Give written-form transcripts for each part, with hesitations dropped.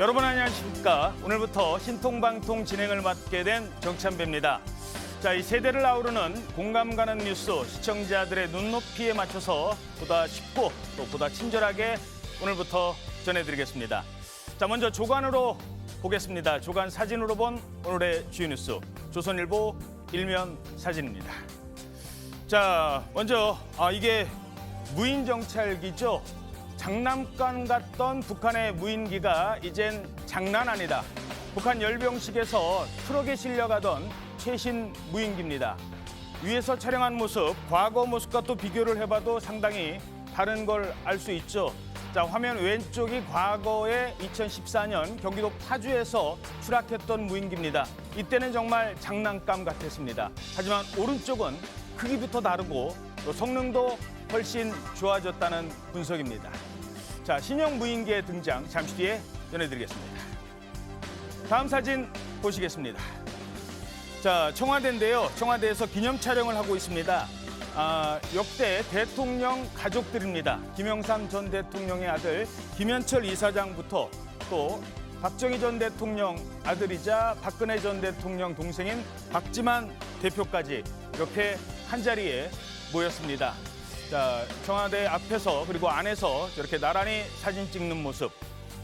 여러분 안녕하십니까. 오늘부터 신통방통 진행을 맡게 된 정찬배입니다. 자, 이 세대를 아우르는 공감 가는 뉴스 시청자들의 눈높이에 맞춰서 보다 쉽고 또 보다 친절하게 오늘부터 전해드리겠습니다. 자, 먼저 조간으로 보겠습니다. 조간 사진으로 본 오늘의 주요 뉴스 조선일보 일면 사진입니다. 자, 먼저 이게 무인 정찰기죠. 장난감 같던 북한의 무인기가 이젠 장난 아니다. 북한 열병식에서 트럭에 실려가던 최신 무인기입니다. 위에서 촬영한 모습, 과거 모습과 또 비교를 해봐도 상당히 다른 걸 알 수 있죠. 자, 화면 왼쪽이 과거에 2014년 경기도 파주에서 추락했던 무인기입니다. 이때는 정말 장난감 같았습니다. 하지만 오른쪽은 크기부터 다르고 또 성능도 훨씬 좋아졌다는 분석입니다. 자, 신형 무인기의 등장 잠시 뒤에 전해드리겠습니다. 다음 사진 보시겠습니다. 자, 청와대인데요. 청와대에서 기념 촬영을 하고 있습니다. 역대 대통령 가족들입니다. 김영삼 전 대통령의 아들 김현철 이사장부터 또 박정희 전 대통령 아들이자 박근혜 전 대통령 동생인 박지만 대표까지 이렇게 한자리에 모였습니다. 자, 청와대 앞에서 그리고 안에서 저렇게 나란히 사진 찍는 모습.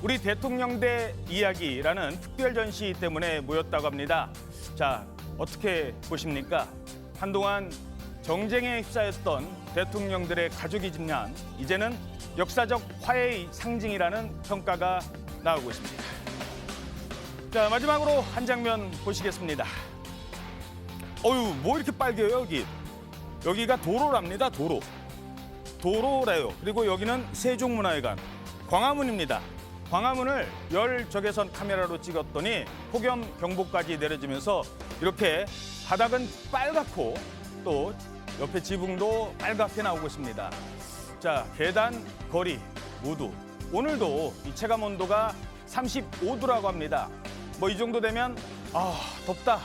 우리 대통령대 이야기라는 특별 전시 때문에 모였다고 합니다. 자, 어떻게 보십니까? 한동안 정쟁에 휩싸였던 대통령들의 가족이지만 이제는 역사적 화해의 상징이라는 평가가 나오고 있습니다. 자, 마지막으로 한 장면 보시겠습니다. 어휴, 뭐 이렇게 빨개요, 여기. 여기가 도로랍니다, 도로. 도로래요. 그리고 여기는 세종문화회관, 광화문입니다. 광화문을 열적외선 카메라로 찍었더니 폭염 경보까지 내려지면서 이렇게 바닥은 빨갛고 또 옆에 지붕도 빨갛게 나오고 있습니다. 자, 계단, 거리 모두 오늘도 이 체감 온도가 35도라고 합니다. 뭐 이 정도 되면 덥다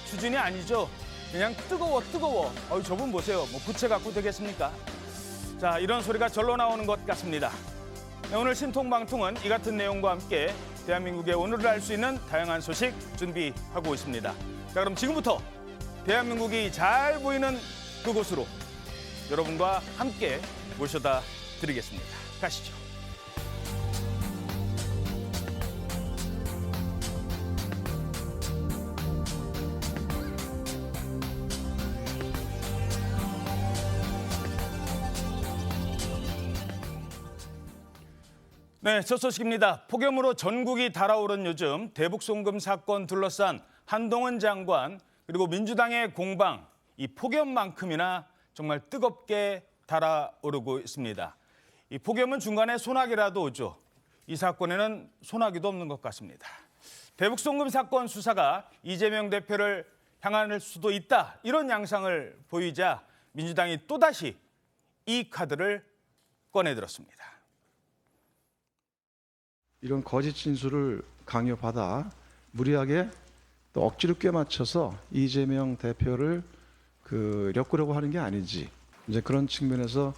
수준이 아니죠. 그냥 뜨거워. 저분 보세요. 뭐 부채 갖고 되겠습니까? 자, 이런 소리가 절로 나오는 것 같습니다. 네, 오늘 신통방통은 이 같은 내용과 함께 대한민국의 오늘을 알 수 있는 다양한 소식 준비하고 있습니다. 자, 그럼 지금부터 대한민국이 잘 보이는 그곳으로 여러분과 함께 모셔다 드리겠습니다. 가시죠. 네, 첫 소식입니다. 폭염으로 전국이 달아오른 요즘 대북 송금 사건 둘러싼 한동훈 장관 그리고 민주당의 공방, 이 폭염만큼이나 정말 뜨겁게 달아오르고 있습니다. 이 폭염은 중간에 소나기라도 오죠. 이 사건에는 소나기도 없는 것 같습니다. 대북 송금 사건 수사가 이재명 대표를 향할 수도 있다, 이런 양상을 보이자 민주당이 또다시 이 카드를 꺼내들었습니다. 이런 거짓 진술을 강요받아 무리하게 또 억지로 꿰맞춰서 이재명 대표를 엮으려고 하는 게 아닌지, 이제 그런 측면에서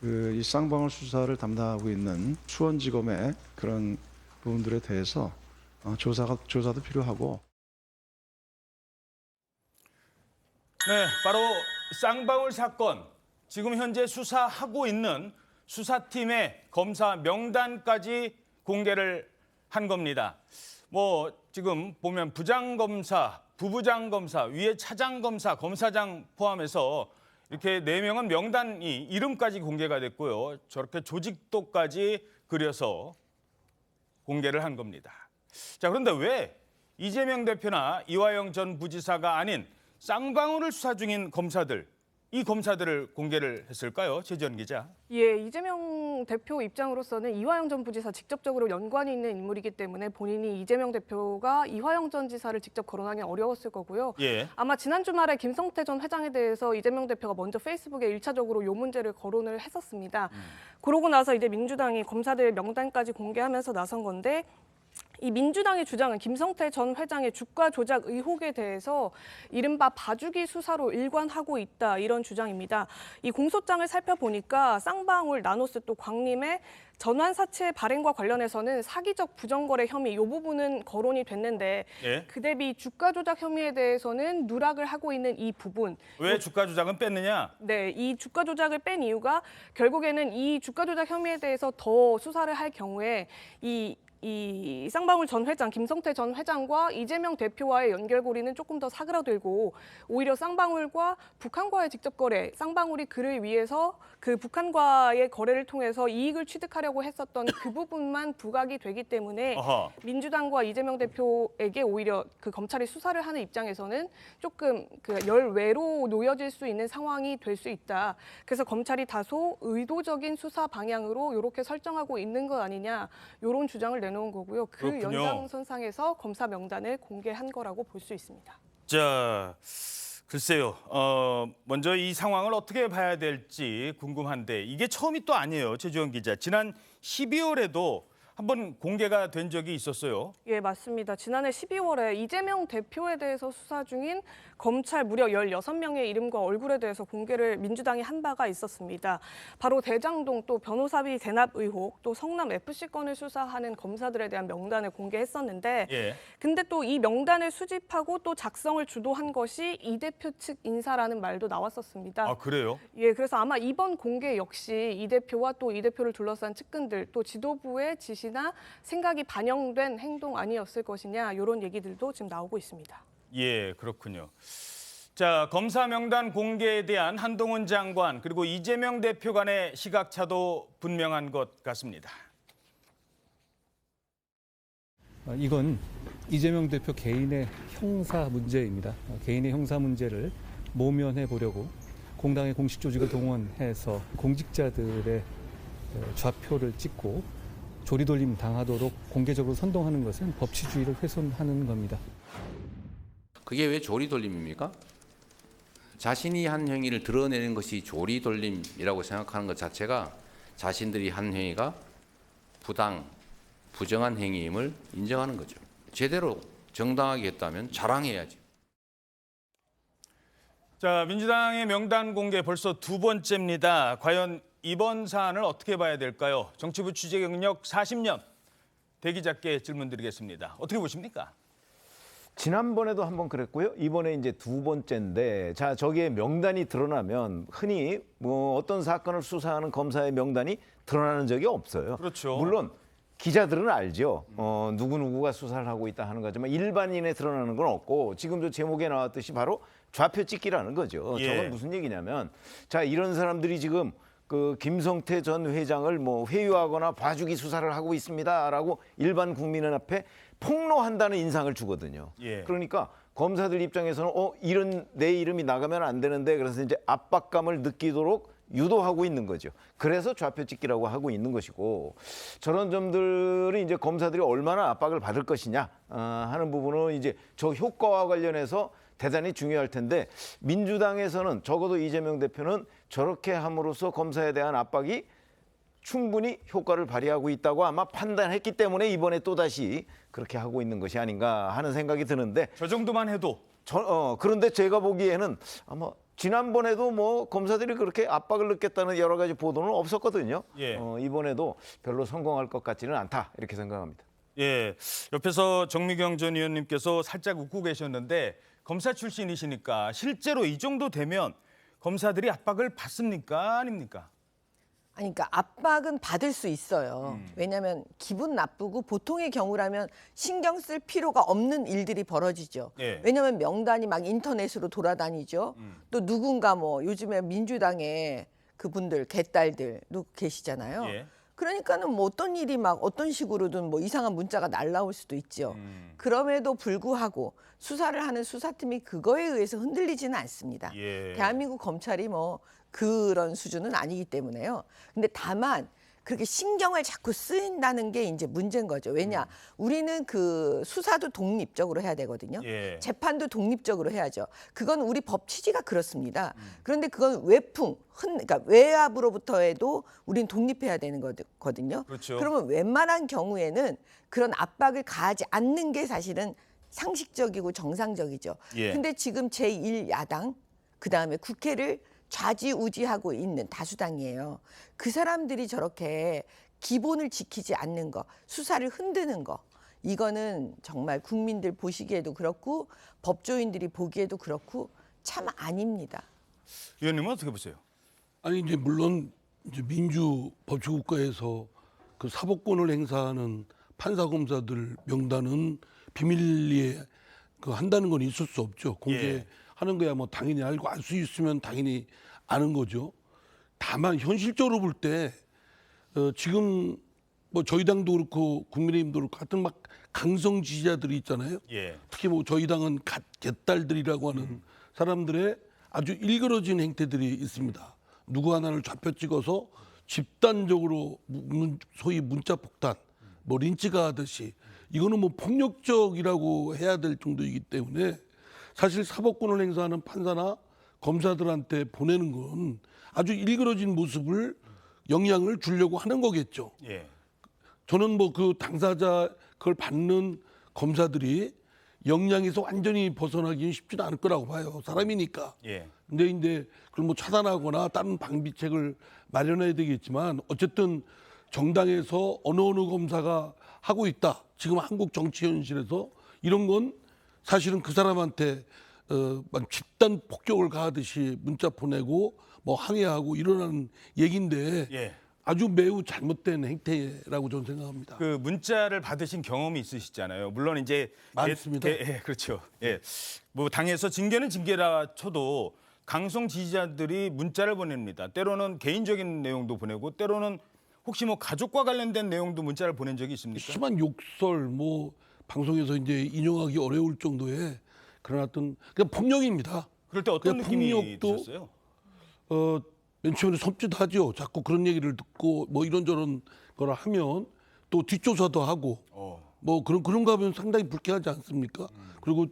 이 쌍방울 수사를 담당하고 있는 수원지검의 그런 부분들에 대해서 조사도 필요하고. 네, 바로 쌍방울 사건, 지금 현재 수사하고 있는 수사팀의 검사 명단까지 공개를 한 겁니다. 뭐 지금 보면 부장검사, 부부장검사, 위에 차장검사, 검사장 포함해서 이렇게 4명은 명단이 이름까지 공개가 됐고요. 저렇게 조직도까지 그려서 공개를 한 겁니다. 자, 그런데 왜 이재명 대표나 이화영 전 부지사가 아닌 쌍방울을 수사 중인 검사들, 이 검사들을 공개를 했을까요? 최지연 기자. 예, 이재명 대표 입장으로서는 이화영 전 부지사 직접적으로 연관이 있는 인물이기 때문에 본인이 이재명 대표가 이화영 전 지사를 직접 거론하기 어려웠을 거고요. 예. 아마 지난 주말에 김성태 전 회장에 대해서 이재명 대표가 먼저 페이스북에 1차적으로 이 문제를 거론을 했었습니다. 그러고 나서 이제 민주당이 검사들 명단까지 공개하면서 나선 건데, 이 민주당의 주장은 김성태 전 회장의 주가 조작 의혹에 대해서 이른바 봐주기 수사로 일관하고 있다 이런 주장입니다. 이 공소장을 살펴보니까 쌍방울, 나노스 또 광림의 전환 사채 발행과 관련해서는 사기적 부정거래 혐의 이 부분은 거론이 됐는데 예. 그 대비 주가 조작 혐의에 대해서는 누락을 하고 있는 이 부분. 왜 주가 조작은 뺐느냐? 네, 이 주가 조작을 뺀 이유가 결국에는 이 주가 조작 혐의에 대해서 더 수사를 할 경우에 이 쌍방울 전 회장, 김성태 전 회장과 이재명 대표와의 연결고리는 조금 더 사그라들고 오히려 쌍방울과 북한과의 직접 거래, 쌍방울이 그를 위해서 그 북한과의 거래를 통해서 이익을 취득하려고 했었던 그 부분만 부각이 되기 때문에 어허. 민주당과 이재명 대표에게 오히려 그 검찰이 수사를 하는 입장에서는 조금 그 열외로 놓여질 수 있는 상황이 될 수 있다. 그래서 검찰이 다소 의도적인 수사 방향으로 이렇게 설정하고 있는 것 아니냐 이런 주장을 내놓은 거고요. 그 그렇군요. 연장선상에서 검사 명단을 공개한 거라고 볼 수 있습니다. 자, 글쎄요. 먼저 이 상황을 어떻게 봐야 될지 궁금한데 이게 처음이 또 아니에요. 최주영 기자. 지난 12월에도 한번 공개가 된 적이 있었어요. 예, 맞습니다. 지난해 12월에 이재명 대표에 대해서 수사 중인 검찰 무려 16명의 이름과 얼굴에 대해서 공개를 민주당이 한 바가 있었습니다. 바로 대장동 또 변호사비 대납 의혹 또 성남 FC 건을 수사하는 검사들에 대한 명단을 공개했었는데 예. 근데 또 이 명단을 수집하고 또 작성을 주도한 것이 이 대표 측 인사라는 말도 나왔었습니다. 아, 그래요? 예, 그래서 아마 이번 공개 역시 이 대표와 또 이 대표를 둘러싼 측근들 또 지도부의 지시나 생각이 반영된 행동 아니었을 것이냐 이런 얘기들도 지금 나오고 있습니다. 예, 그렇군요. 자, 검사 명단 공개에 대한 한동훈 장관 그리고 이재명 대표 간의 시각차도 분명한 것 같습니다. 이건 이재명 대표 개인의 형사 문제입니다. 개인의 형사 문제를 모면해 보려고 공당의 공식 조직을 동원해서 공직자들의 좌표를 찍고 조리돌림 당하도록 공개적으로 선동하는 것은 법치주의를 훼손하는 겁니다. 그게 왜 조리돌림입니까? 자신이 한 행위를 드러내는 것이 조리돌림이라고 생각하는 것 자체가 자신들이 한 행위가 부정한 행위임을 인정하는 거죠. 제대로 정당하게 했다면 자랑해야지. 자, 민주당의 명단 공개 벌써 두 번째입니다. 과연 이번 사안을 어떻게 봐야 될까요? 정치부 취재 경력 40년 대기자께 질문드리겠습니다. 어떻게 보십니까? 지난번에도 한번 그랬고요. 이번에 이제 두 번째인데, 자, 저기에 명단이 드러나면 흔히 뭐 어떤 사건을 수사하는 검사의 명단이 드러나는 적이 없어요. 그렇죠. 물론 기자들은 알죠. 누구누구가 수사를 하고 있다 하는 거지만 일반인에 드러나는 건 없고 지금 저 제목에 나왔듯이 바로 좌표 찍기라는 거죠. 예. 저건 무슨 얘기냐면, 자, 이런 사람들이 지금 그 김성태 전 회장을 뭐 회유하거나 봐주기 수사를 하고 있습니다라고 일반 국민의 앞에 폭로한다는 인상을 주거든요. 예. 그러니까 검사들 입장에서는 이런 내 이름이 나가면 안 되는데 그래서 이제 압박감을 느끼도록 유도하고 있는 거죠. 그래서 좌표 찍기라고 하고 있는 것이고 저런 점들이 이제 검사들이 얼마나 압박을 받을 것이냐 하는 부분은 이제 저 효과와 관련해서 대단히 중요할 텐데 민주당에서는 적어도 이재명 대표는 저렇게 함으로써 검사에 대한 압박이 충분히 효과를 발휘하고 있다고 아마 판단했기 때문에 이번에 또다시 그렇게 하고 있는 것이 아닌가 하는 생각이 드는데 저 정도만 해도 그런데 제가 보기에는 아마 지난번에도 뭐 검사들이 그렇게 압박을 느꼈다는 여러 가지 보도는 없었거든요. 예. 이번에도 별로 성공할 것 같지는 않다 이렇게 생각합니다. 예, 옆에서 정미경 전 의원님께서 살짝 웃고 계셨는데 검사 출신이시니까 실제로 이 정도 되면 검사들이 압박을 받습니까? 아닙니까? 아니, 그러니까 압박은 받을 수 있어요. 왜냐하면 기분 나쁘고 보통의 경우라면 신경 쓸 필요가 없는 일들이 벌어지죠. 예. 왜냐하면 명단이 막 인터넷으로 돌아다니죠. 또 누군가 뭐 요즘에 민주당에 그분들 개딸들도 계시잖아요. 예. 그러니까는 뭐 어떤 일이 막 어떤 식으로든 뭐 이상한 문자가 날라올 수도 있죠. 그럼에도 불구하고 수사를 하는 수사팀이 그거에 의해서 흔들리지는 않습니다. 예. 대한민국 검찰이 뭐 그런 수준은 아니기 때문에요. 근데 다만 그렇게 신경을 자꾸 쓰인다는 게 이제 문제인 거죠. 왜냐? 우리는 그 수사도 독립적으로 해야 되거든요. 예. 재판도 독립적으로 해야죠. 그건 우리 법 취지가 그렇습니다. 그런데 그건 그러니까 외압으로부터에도 우린 독립해야 되는 거거든요. 그렇죠. 그러면 웬만한 경우에는 그런 압박을 가하지 않는 게 사실은 상식적이고 정상적이죠. 예. 근데 지금 제1야당 그다음에 국회를 좌지우지하고 있는 다수당이에요. 그 사람들이 저렇게 기본을 지키지 않는 거, 수사를 흔드는 거, 이거는 정말 국민들 보시기에도 그렇고 법조인들이 보기에도 그렇고 참 아닙니다. 위원님은 어떻게 보세요? 아니 이제 물론 이제 민주 법치국가에서 그 사법권을 행사하는 판사 검사들 명단은 비밀리에 그 한다는 건 있을 수 없죠. 공개하는 거야 뭐 당연히 알고 알 수 있으면 당연히 아는 거죠. 다만 현실적으로 볼 때 지금 뭐 저희 당도 그렇고 국민의힘도 그렇고 같은 막 강성 지지자들이 있잖아요. 예. 특히 뭐 저희 당은 개딸들이라고 하는 사람들의 아주 일그러진 행태들이 있습니다. 누구 하나를 좌표 찍어서 집단적으로 소위 문자 폭탄, 뭐 린치가 하듯이 이거는 뭐 폭력적이라고 해야 될 정도이기 때문에 사실 사법권을 행사하는 판사나 검사들한테 보내는 건 아주 일그러진 모습을 영향을 주려고 하는 거겠죠. 예. 저는 뭐 그 당사자 그걸 받는 검사들이 역량에서 완전히 벗어나기는 쉽지는 않을 거라고 봐요. 사람이니까. 예. 근데 이제 그걸 뭐 차단하거나 다른 방비책을 마련해야 되겠지만 어쨌든 정당에서 어느 검사가 하고 있다. 지금 한국 정치 현실에서 이런 건 사실은 그 사람한테 막 집단 폭격을 가하듯이 문자 보내고 뭐 항의하고 일어나는 얘기인데 예. 아주 매우 잘못된 행태라고 저는 생각합니다. 그 문자를 받으신 경험이 있으시잖아요. 물론 이제 많습니다. 예, 그렇죠. 예. 뭐 당에서 징계는 징계라 쳐도 강성 지지자들이 문자를 보냅니다. 때로는 개인적인 내용도 보내고 때로는 혹시 뭐 가족과 관련된 내용도 문자를 보낸 적이 있습니까? 심한 욕설 뭐 방송에서 이제 인용하기 어려울 정도의 그런 어떤 그냥 폭력입니다. 그럴 때 어떤 그냥 느낌이 폭력도 드셨어요? 맨 처음에 섬찟하죠. 자꾸 그런 얘기를 듣고 뭐 이런저런 거를 하면 또 뒷조사도 하고 뭐 그런가 하면 상당히 불쾌하지 않습니까? 그리고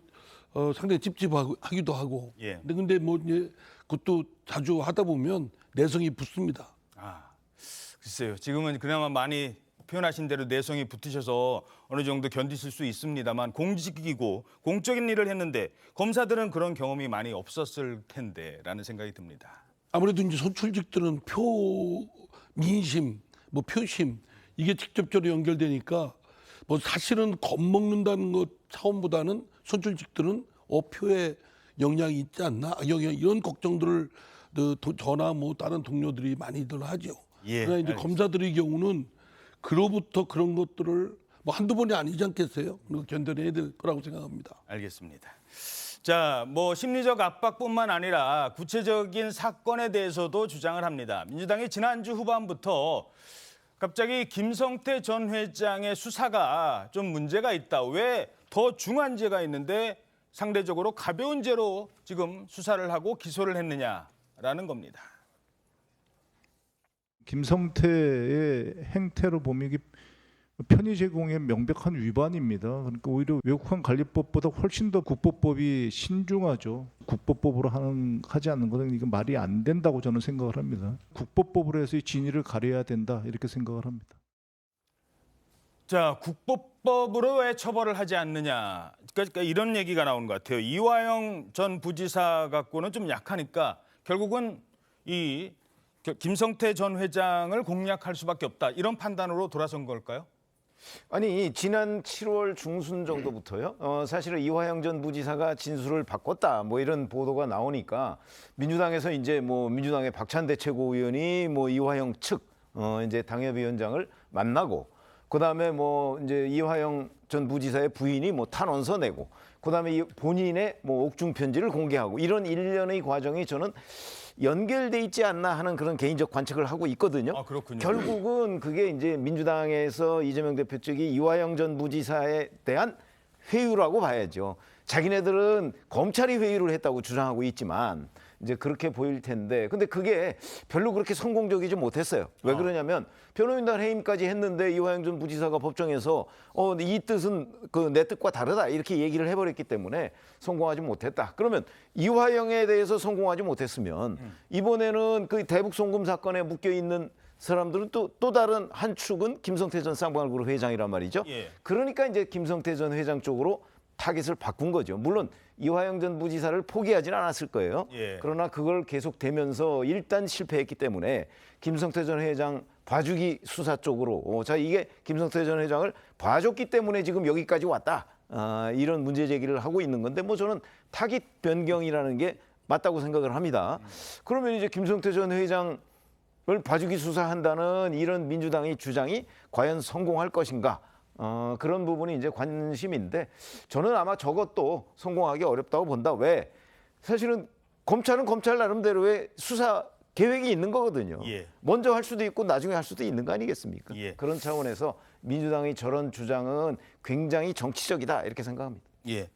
상당히 찝찝하기도 하고. 예. 근데 뭐 이제 그것도 자주 하다 보면 내성이 붙습니다. 아, 글쎄요. 지금은 그나마 많이 표현하신 대로 내성이 붙으셔서 어느 정도 견디실 수 있습니다만 공직이고 공적인 일을 했는데 검사들은 그런 경험이 많이 없었을 텐데라는 생각이 듭니다. 아무래도 이제 선출직들은 민심, 뭐 표심 이게 직접적으로 연결되니까 뭐 사실은 겁먹는다는 것 차원보다는 선출직들은 표에 영향이 있지 않나 이런 걱정들을 저나 뭐 다른 동료들이 많이들 하죠. 예, 그러나 이제 알겠습니다. 검사들의 경우는 그로부터 그런 것들을 뭐 한두 번이 아니지 않겠어요? 그리고 견뎌내야 될 거라고 생각합니다. 알겠습니다. 자, 뭐 심리적 압박뿐만 아니라 구체적인 사건에 대해서도 주장을 합니다. 민주당이 지난주 후반부터 갑자기 김성태 전 회장의 수사가 좀 문제가 있다. 왜 더 중한 죄가 있는데 상대적으로 가벼운 죄로 지금 수사를 하고 기소를 했느냐라는 겁니다. 김성태의 행태로 보면 이게 편의 제공의 명백한 위반입니다. 그러니까 오히려 외국환 관리법보다 훨씬 더 국보법이 신중하죠. 국보법으로 하지 않는 것은 이건 말이 안 된다고 저는 생각을 합니다. 국보법으로 해서 이 진위를 가려야 된다 이렇게 생각을 합니다. 자, 국보법으로 왜 처벌을 하지 않느냐. 그러니까 이런 얘기가 나오는 것 같아요. 이화영 전 부지사 갖고는 좀 약하니까 결국은 이 김성태 전 회장을 공략할 수밖에 없다. 이런 판단으로 돌아선 걸까요? 아니 지난 7월 중순 정도부터요. 사실은 이화영 전 부지사가 진술을 바꿨다. 뭐 이런 보도가 나오니까 민주당에서 이제 뭐 민주당의 박찬대 최고위원이 뭐 이화영 측 이제 당협위원장을 만나고 그다음에 뭐 이제 이화영 전 부지사의 부인이 뭐 탄원서 내고 그다음에 본인의 뭐 옥중 편지를 공개하고 이런 일련의 과정이 저는 연결돼 있지 않나 하는 그런 개인적 관측을 하고 있거든요. 아, 그렇군요. 결국은 그게 이제 민주당에서 이재명 대표 측이 이화영 전 부지사에 대한 회유라고 봐야죠. 자기네들은 검찰이 회유를 했다고 주장하고 있지만 이제 그렇게 보일 텐데, 근데 그게 별로 그렇게 성공적이지 못했어요. 왜 그러냐면 변호인단 해임까지 했는데 이화영 전 부지사가 법정에서 이 뜻은 내 뜻과 다르다 이렇게 얘기를 해버렸기 때문에 성공하지 못했다. 그러면 이화영에 대해서 성공하지 못했으면 이번에는 그 대북 송금 사건에 묶여 있는 사람들은 또 다른 한 축은 김성태 전 쌍방울그룹 회장이란 말이죠. 예. 그러니까 이제 김성태 전 회장 쪽으로 타깃을 바꾼 거죠. 물론 이화영 전 부지사를 포기하지는 않았을 거예요. 예. 그러나 그걸 계속되면서 일단 실패했기 때문에 김성태 전 회장 봐주기 수사 쪽으로 자 이게 김성태 전 회장을 봐줬기 때문에 지금 여기까지 왔다. 이런 문제 제기를 하고 있는 건데 뭐 저는 타깃 변경이라는 게 맞다고 생각을 합니다. 그러면 이제 김성태 전 회장을 봐주기 수사한다는 이런 민주당의 주장이 과연 성공할 것인가? 그런 부분이 이제 관심인데 저는 아마 저것도 성공하기 어렵다고 본다. 왜? 사실은 검찰은 검찰 나름대로의 수사 계획이 있는 거거든요. 예. 먼저 할 수도 있고 나중에 할 수도 있는 거 아니겠습니까? 예. 그런 차원에서 민주당의 저런 주장은 굉장히 정치적이다 이렇게 생각합니다. 예. 자,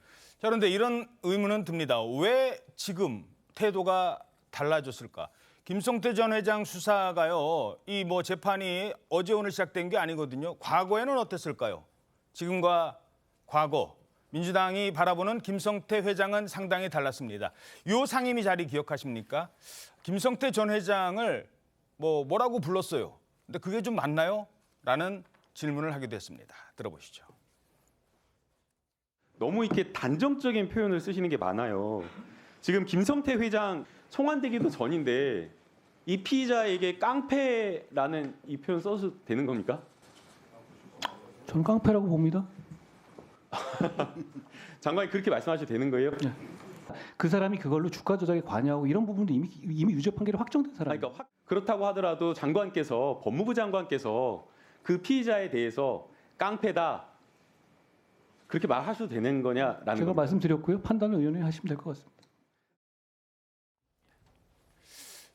그런데 이런 의문은 듭니다. 왜 지금 태도가 달라졌을까? 김성태 전 회장 수사가요, 이 뭐 재판이 어제 오늘 시작된 게 아니거든요. 과거에는 어땠을까요? 지금과 과거, 민주당이 바라보는 김성태 회장은 상당히 달랐습니다. 요 상임위 자리 기억하십니까? 김성태 전 회장을 뭐라고 불렀어요. 근데 그게 좀 맞나요? 라는 질문을 하기도 했습니다. 들어보시죠. 너무 이렇게 단정적인 표현을 쓰시는 게 많아요. 지금 김성태 회장 송환되기도 전인데 이 피의자에게 깡패라는 이 표현 써도 되는 겁니까? 저는 깡패라고 봅니다. 장관이 그렇게 말씀하셔도 되는 거예요? 그 사람이 그걸로 주가 조작에 관여하고 이런 부분도 이미 유죄 판결이 확정된 사람이에요. 그러니까 그렇다고 하더라도 장관께서 법무부 장관께서 그 피의자에 대해서 깡패다 그렇게 말하셔도 되는 거냐라는 제가 겁니다. 말씀드렸고요. 판단을 의원이 하시면 될 것 같습니다.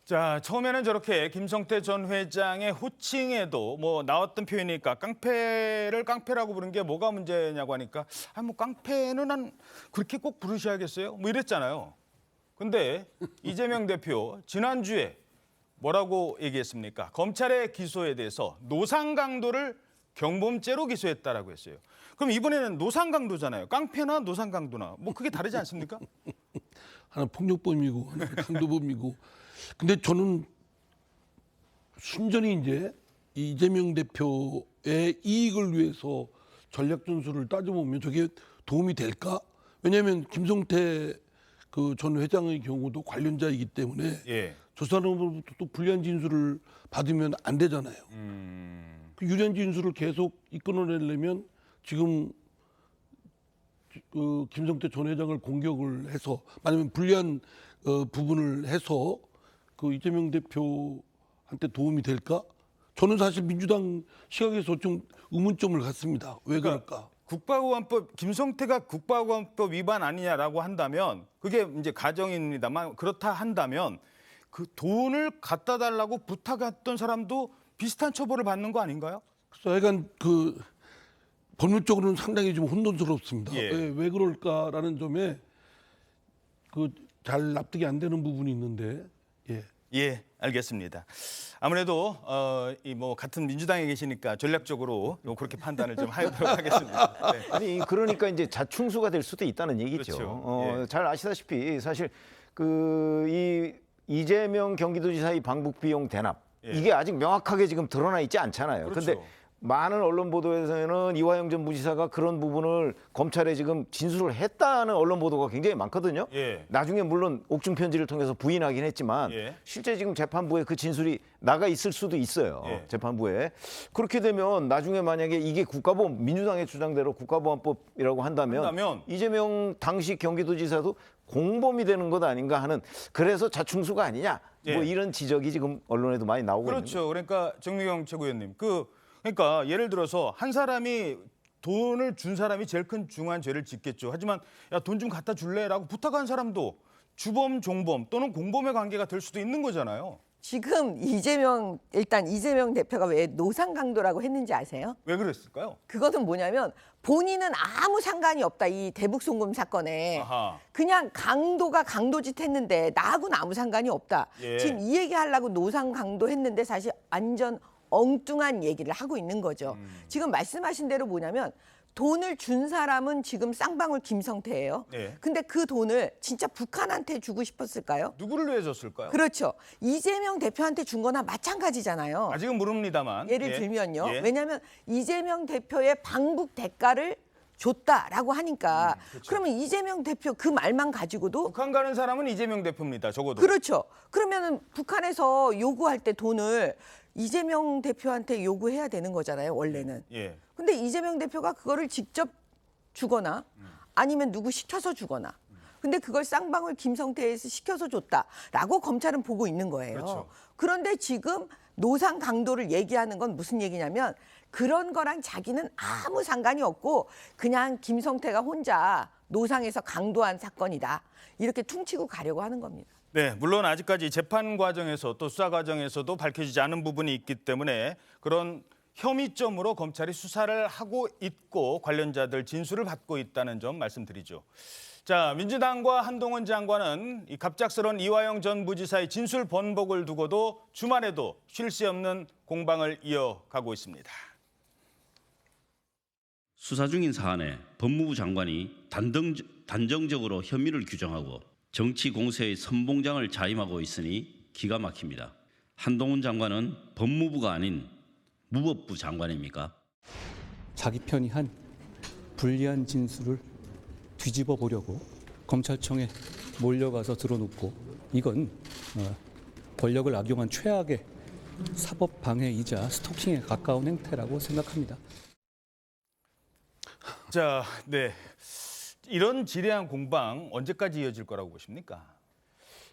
자, 처음에는 저렇게 김성태 전 회장의 호칭에도 뭐 나왔던 표현이니까 깡패를 깡패라고 부른 게 뭐가 문제냐고 하니까 뭐 깡패는 한 그렇게 꼭 부르셔야겠어요? 뭐 이랬잖아요. 근데 이재명 대표 지난주에 뭐라고 얘기했습니까? 검찰의 기소에 대해서 노상강도를 경범죄로 기소했다라고 했어요. 그럼 이번에는 노상강도잖아요. 깡패나 노상강도나 뭐 그게 다르지 않습니까? 하나 폭력범이고 하나 강도범이고. 근데 저는 순전히 이제 이재명 대표의 이익을 위해서 전략 전술을 따져보면 저게 도움이 될까? 왜냐하면 김성태 그 전 회장의 경우도 관련자이기 때문에 예. 저 사람으로부터 또 불리한 진술을 받으면 안 되잖아요. 그 유리한 진술을 계속 이끌어내려면 지금 그 김성태 전 회장을 공격을 해서 아니면 불리한 부분을 해서 그 이재명 대표한테 도움이 될까? 저는 사실 민주당 시각에서 좀 의문점을 갖습니다. 왜 그럴까? 국가보안법 김성태가 국가보안법 위반 아니냐라고 한다면 그게 이제 가정입니다만 그렇다 한다면 그 돈을 갖다 달라고 부탁했던 사람도 비슷한 처벌을 받는 거 아닌가요? 그래서 약간 그 법률적으로는 상당히 좀 혼돈스럽습니다. 예. 왜 그럴까라는 점에 그 잘 납득이 안 되는 부분이 있는데 예. 예, 알겠습니다. 아무래도 이 뭐 같은 민주당에 계시니까 전략적으로 그렇게 판단을 좀 하도록 하겠습니다. 네. 아니 그러니까 이제 자충수가 될 수도 있다는 얘기죠. 그렇죠. 예. 잘 아시다시피 사실 그 이 이재명 경기도지사의 방북 비용 대납 예. 이게 아직 명확하게 지금 드러나 있지 않잖아요. 그렇죠. 근데 많은 언론 보도에서는 이화영 전 부지사가 그런 부분을 검찰에 지금 진술을 했다는 언론 보도가 굉장히 많거든요. 예. 나중에 물론 옥중 편지를 통해서 부인하긴 했지만 예. 실제 지금 재판부에 그 진술이 나가 있을 수도 있어요. 예. 재판부에. 그렇게 되면 나중에 만약에 이게 국가보안 민주당의 주장대로 국가보안법이라고 한다면 이재명 당시 경기도지사도 공범이 되는 것 아닌가 하는 그래서 자충수가 아니냐 예. 뭐 이런 지적이 지금 언론에도 많이 나오고 있는 그렇죠. 그러니까 정미경 최고위원님 그러니까 예를 들어서 한 사람이 돈을 준 사람이 제일 큰 중한 죄를 짓겠죠. 하지만 야, 돈 좀 갖다 줄래라고 부탁한 사람도 주범, 종범 또는 공범의 관계가 될 수도 있는 거잖아요. 지금 일단 이재명 대표가 왜 노상 강도라고 했는지 아세요? 왜 그랬을까요? 그거는 뭐냐면 본인은 아무 상관이 없다. 이 대북 송금 사건에. 아하. 그냥 강도가 강도짓 했는데 나하고는 아무 상관이 없다. 예. 지금 이 얘기하려고 노상 강도 했는데 사실 완전 엉뚱한 얘기를 하고 있는 거죠. 지금 말씀하신 대로 뭐냐면 돈을 준 사람은 지금 쌍방울 김성태예요. 네. 근데 그 돈을 진짜 북한한테 주고 싶었을까요? 누구를 위해 줬을까요? 그렇죠. 이재명 대표한테 준 거나 마찬가지잖아요. 아직은 모릅니다만. 예를 예. 들면요. 예. 왜냐하면 이재명 대표의 방북 대가를 줬다라고 하니까 그렇죠. 그러면 이재명 대표 그 말만 가지고도 북한 가는 사람은 이재명 대표입니다. 적어도. 그렇죠. 그러면은 북한에서 요구할 때 돈을 이재명 대표한테 요구해야 되는 거잖아요. 원래는. 예. 근데 이재명 대표가 그거를 직접 주거나 아니면 누구 시켜서 주거나 근데 그걸 쌍방울 김성태에서 시켜서 줬다라고 검찰은 보고 있는 거예요. 그렇죠. 그런데 지금 노상 강도를 얘기하는 건 무슨 얘기냐면 그런 거랑 자기는 아무 상관이 없고 그냥 김성태가 혼자 노상에서 강도한 사건이다. 이렇게 퉁치고 가려고 하는 겁니다. 네, 물론 아직까지 재판 과정에서 또 수사 과정에서도 밝혀지지 않은 부분이 있기 때문에 그런 혐의점으로 검찰이 수사를 하고 있고 관련자들 진술을 받고 있다는 점 말씀드리죠. 자, 민주당과 한동훈 장관은 이 갑작스러운 이화영 전 부지사의 진술 번복을 두고도 주말에도 쉴 새 없는 공방을 이어가고 있습니다. 수사 중인 사안에 법무부 장관이 단정적으로 혐의를 규정하고 정치 공세의 선봉장을 자임하고 있으니 기가 막힙니다. 한동훈 장관은 법무부가 아닌 무법부 장관입니까? 자기 편이 한 불리한 진술을 뒤집어 보려고 검찰청에 몰려가서 드러눕고 이건 권력을 악용한 최악의 사법 방해이자 스토킹에 가까운 행태라고 생각합니다. 자, 네. 이런 지대한 공방 언제까지 이어질 거라고 보십니까?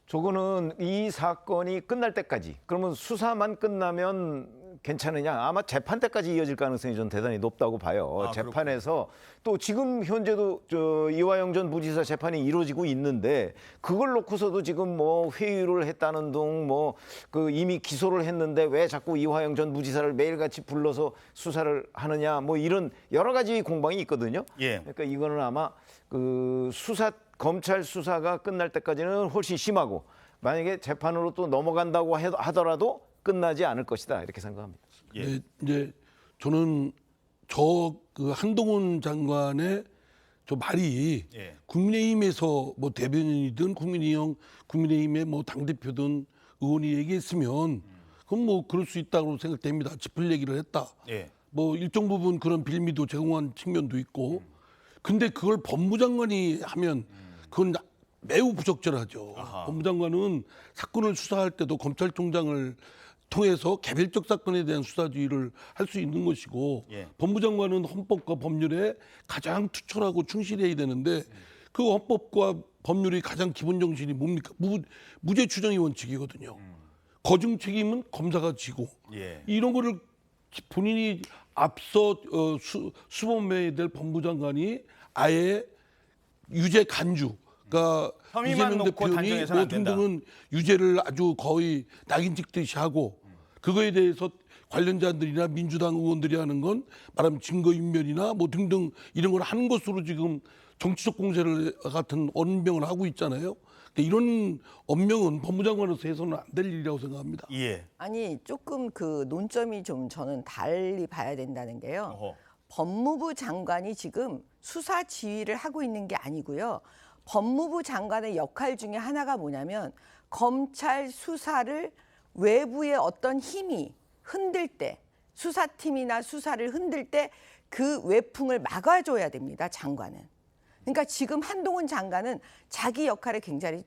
저거는 이 사건이 끝날 때까지 그러면 수사만 끝나면 괜찮으냐? 아마 재판 때까지 이어질 가능성이 전 대단히 높다고 봐요. 아, 재판에서 또 지금 현재도 이화영 전 부지사 재판이 이루어지고 있는데 그걸 놓고서도 지금 뭐 회유를 했다는 둥 뭐 그 이미 기소를 했는데 왜 자꾸 이화영 전 부지사를 매일같이 불러서 수사를 하느냐 뭐 이런 여러 가지 공방이 있거든요. 예. 그러니까 이거는 아마 그 검찰 수사가 끝날 때까지는 훨씬 심하고 만약에 재판으로 또 넘어간다고 하더라도 끝나지 않을 것이다 이렇게 생각합니다. 예. 네, 이제 저는 그 한동훈 장관의 저 말이 예. 국민의힘에서 뭐 대변인이든 국민의힘의 뭐 당대표든 의원이 얘기했으면 그건 뭐 그럴 수 있다고 생각됩니다. 짚을 얘기를 했다. 예. 뭐 일정 부분 그런 빌미도 제공한 측면도 있고 근데 그걸 법무장관이 하면 그건 매우 부적절하죠. 아하. 법무장관은 사건을 수사할 때도 검찰총장을 통해서 개별적 사건에 대한 수사지휘를 할 수 있는 것이고 예. 법무장관은 헌법과 법률에 가장 투철하고 충실해야 되는데 그 헌법과 법률의 가장 기본 정신이 뭡니까? 무죄 추정의 원칙이거든요. 거증 책임은 검사가 지고 예. 이런 거를 본인이 앞서 수범해야 될 법무장관이 아예 유죄 간주, 그러니까 혐의만 이재명 놓고 대표니 단정해서는 안 된다. 등등은 유죄를 아주 거의 낙인 찍듯이 하고 그거에 대해서 관련자들이나 민주당 의원들이 하는 건 말하면 증거인멸이나 뭐 등등 이런 걸 하는 것으로 지금 정치적 공세를 같은 언명을 하고 있잖아요. 그러니까 이런 언명은 법무장관으로서 해서는 안 될 일이라고 생각합니다. 예. 아니 조금 그 논점이 좀 저는 달리 봐야 된다는 게요. 어허. 법무부 장관이 지금 수사 지휘를 하고 있는 게 아니고요. 법무부 장관의 역할 중에 하나가 뭐냐면 검찰 수사를 외부의 어떤 힘이 흔들 때 수사팀이나 수사를 흔들 때 그 외풍을 막아줘야 됩니다. 장관은. 그러니까 지금 한동훈 장관은 자기 역할에 굉장히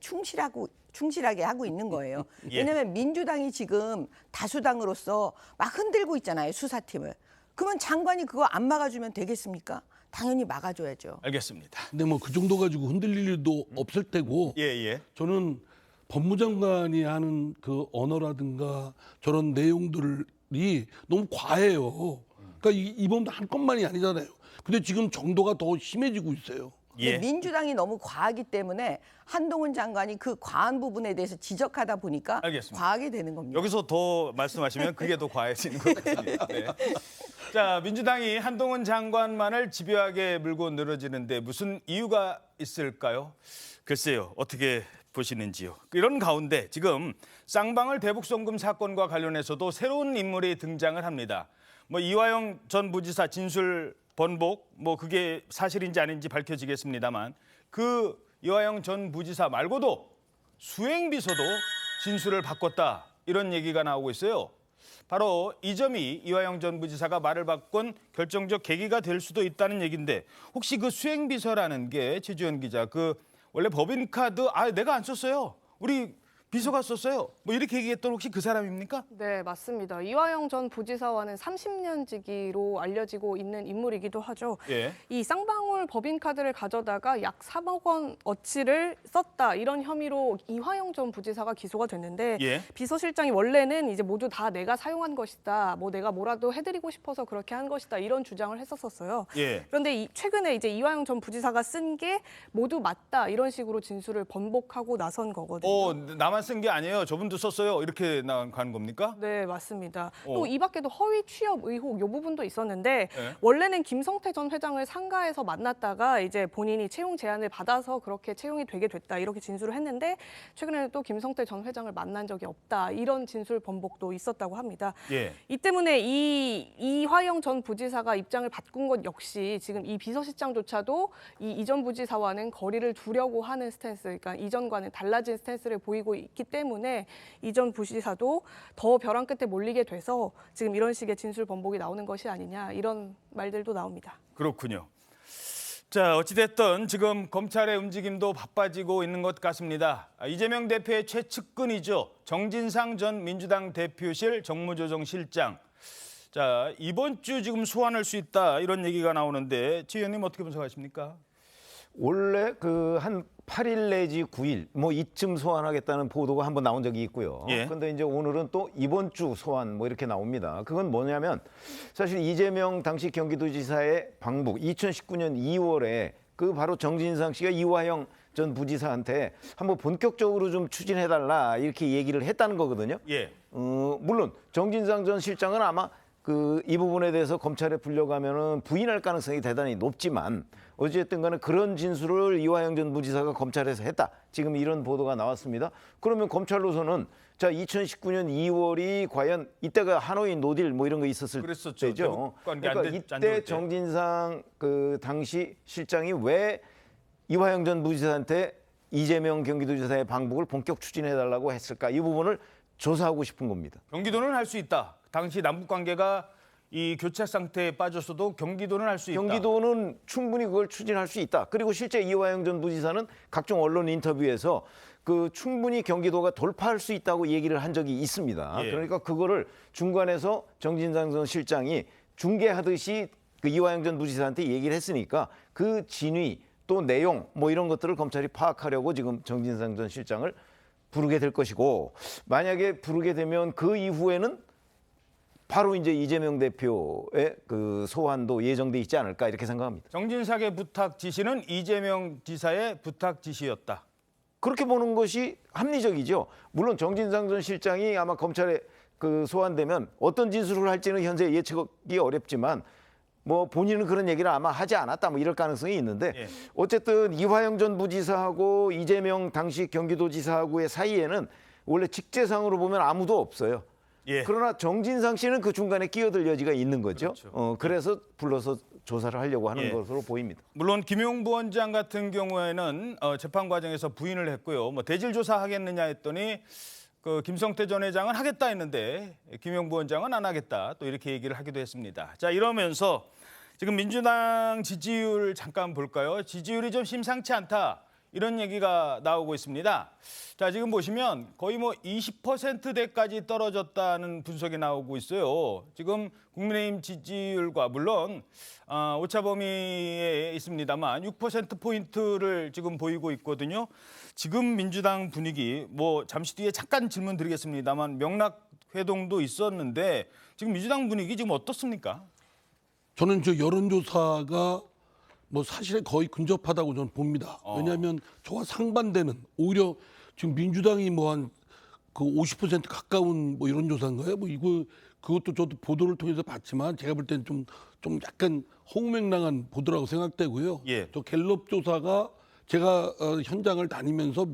충실하게 하고 있는 거예요. 예. 왜냐하면 민주당이 지금 다수당으로서 막 흔들고 있잖아요. 수사팀을. 그러면 장관이 그거 안 막아주면 되겠습니까? 당연히 막아줘야죠. 알겠습니다. 근데 뭐 그 정도 가지고 흔들릴 일도 없을 테고 예, 예. 저는 법무장관이 하는 그 언어라든가 저런 내용들이 너무 과해요. 그러니까 이번 한 건만이 아니잖아요. 근데 지금 정도가 더 심해지고 있어요. 근데 예. 민주당이 너무 과하기 때문에 한동훈 장관이 그 과한 부분에 대해서 지적하다 보니까 알겠습니다. 과하게 되는 겁니다. 여기서 더 말씀하시면 그게 더 과해지는 것 같습니다. 네. 자, 민주당이 한동훈 장관만을 집요하게 물고 늘어지는데 무슨 이유가 있을까요? 글쎄요, 어떻게 보시는지요? 이런 가운데 지금 쌍방울 대북송금 사건과 관련해서도 새로운 인물이 등장을 합니다. 뭐 이화영 전 부지사 진술 번복, 뭐 그게 사실인지 아닌지 밝혀지겠습니다만 그 이화영 전 부지사 말고도 수행비서도 진술을 바꿨다 이런 얘기가 나오고 있어요. 바로 이 점이 이화영 전 부지사가 말을 바꾼 결정적 계기가 될 수도 있다는 얘기인데 혹시 그 수행비서라는 게 최주현 기자 그 원래 법인카드 내가 안 썼어요. 우리 비서가 썼어요. 뭐 이렇게 얘기했던 혹시 그 사람입니까? 네, 맞습니다. 이화영 전 부지사와는 30년 지기로 알려지고 있는 인물이기도 하죠. 예. 이 쌍방울 법인카드를 가져다가 약 3억 원 어치를 썼다 이런 혐의로 이화영 전 부지사가 기소가 됐는데 예. 비서실장이 원래는 이제 모두 다 내가 사용한 것이다, 뭐 내가 뭐라도 해드리고 싶어서 그렇게 한 것이다 이런 주장을 했었어요. 예. 그런데 최근에 이제 이화영 전 부지사가 쓴 게 모두 맞다 이런 식으로 진술을 번복하고 나선 거거든요. 나만 쓴 게 아니에요. 저분도 썼어요. 이렇게 나간 겁니까? 네, 맞습니다. 어. 또 이 밖에도 허위 취업 의혹 요 부분도 있었는데 네. 원래는 김성태 전 회장을 상가에서 만났다가 이제 본인이 채용 제안을 받아서 그렇게 채용이 되게 됐다 이렇게 진술을 했는데 최근에는 또 김성태 전 회장을 만난 적이 없다 이런 진술 번복도 있었다고 합니다. 예. 이 때문에 이화영 전 부지사가 입장을 바꾼 것 역시 지금 이 비서실장조차도 이 이전 부지사와는 거리를 두려고 하는 스탠스, 그러니까 이전과는 달라진 스탠스를 보이고 있기 때문에 이전 부지사도 더 벼랑 끝에 몰리게 돼서 지금 이런 식의 진술 번복이 나오는 것이 아니냐 이런 말들도 나옵니다. 그렇군요. 자, 어찌됐든 지금 검찰의 움직임도 바빠지고 있는 것 같습니다. 이재명 대표의 최측근이죠. 정진상 전 민주당 대표실 정무조정실장. 자, 이번 주 지금 소환할 수 있다 이런 얘기가 나오는데 지 의원님 어떻게 분석하십니까? 원래 그 한 8일 내지 9일 뭐 이쯤 소환하겠다는 보도가 한번 나온 적이 있고요. 예. 근데 이제 오늘은 또 이번 주 소환 뭐 이렇게 나옵니다. 그건 뭐냐면 사실 이재명 당시 경기도지사의 방북 2019년 2월에 그 바로 정진상 씨가 이화영 전 부지사한테 한번 본격적으로 좀 추진해달라 이렇게 얘기를 했다는 거거든요. 예. 물론 정진상 전 실장은 아마 이 부분에 대해서 검찰에 불려가면은 부인할 가능성이 대단히 높지만 어쨌든 간에 그런 진술을 이화영 전 부지사가 검찰에서 했다. 지금 이런 보도가 나왔습니다. 그러면 검찰로서는 자 2019년 2월이 과연 이때가 하노이 노딜 뭐 이런 거 있었을 그랬었죠. 때죠. 대북 관계 안 그러니까 됐- 안 좋을 이때 때. 정진상 그 당시 실장이 왜 이화영 전 부지사한테 이재명 경기도지사의 방북을 본격 추진해달라고 했을까? 이 부분을 조사하고 싶은 겁니다. 경기도는 할 수 있다. 당시 남북 관계가 이 교착 상태에 빠졌어도 경기도는 할 수 있다. 경기도는 충분히 그걸 추진할 수 있다. 그리고 실제 이화영 전 부지사는 각종 언론 인터뷰에서 그 충분히 경기도가 돌파할 수 있다고 얘기를 한 적이 있습니다. 예. 그러니까 그거를 중간에서 정진상 전 실장이 중계하듯이 그 이화영 전 부지사한테 얘기를 했으니까 그 진위 또 내용 뭐 이런 것들을 검찰이 파악하려고 지금 정진상 전 실장을 부르게 될 것이고 만약에 부르게 되면 그 이후에는 바로 이제 이재명 대표의 그 소환도 예정돼 있지 않을까 이렇게 생각합니다. 정진상의 부탁 지시는 이재명 지사의 부탁 지시였다. 그렇게 보는 것이 합리적이죠. 물론 정진상 전 실장이 아마 검찰에 그 소환되면 어떤 진술을 할지는 현재 예측이 어렵지만 뭐 본인은 그런 얘기를 아마 하지 않았다 뭐 이럴 가능성이 있는데 예. 어쨌든 이화영 전 부지사하고 이재명 당시 경기도지사하고의 사이에는 원래 직제상으로 보면 아무도 없어요. 예. 그러나 정진상 씨는 그 중간에 끼어들 여지가 있는 거죠. 그렇죠. 그래서 불러서 조사를 하려고 하는 예. 것으로 보입니다. 물론 김용 부원장 같은 경우에는 재판 과정에서 부인을 했고요. 뭐 대질 조사하겠느냐 했더니 그 김성태 전 회장은 하겠다 했는데 김용 부원장은 안 하겠다 또 이렇게 얘기를 하기도 했습니다. 자, 이러면서 지금 민주당 지지율 잠깐 볼까요? 지지율이 좀 심상치 않다. 이런 얘기가 나오고 있습니다. 자, 지금 보시면 거의 뭐 20%대까지 떨어졌다는 분석이 나오고 있어요. 지금 국민의힘 지지율과 물론 오차 범위에 있습니다만 6%포인트를 지금 보이고 있거든요. 지금 민주당 분위기 뭐 잠시 뒤에 잠깐 질문 드리겠습니다만 명락회동도 있었는데 지금 민주당 분위기 지금 어떻습니까? 저는 저 여론조사가 뭐 사실에 거의 근접하다고 저는 봅니다. 왜냐하면 저와 상반되는 오히려 지금 민주당이 뭐 한 그 50% 가까운 뭐 이런 조사인가요? 뭐 이거 그것도 저도 보도를 통해서 봤지만 제가 볼 때는 좀 약간 허무맹랑한 보도라고 생각되고요. 예. 저 갤럽 조사가 제가 현장을 다니면서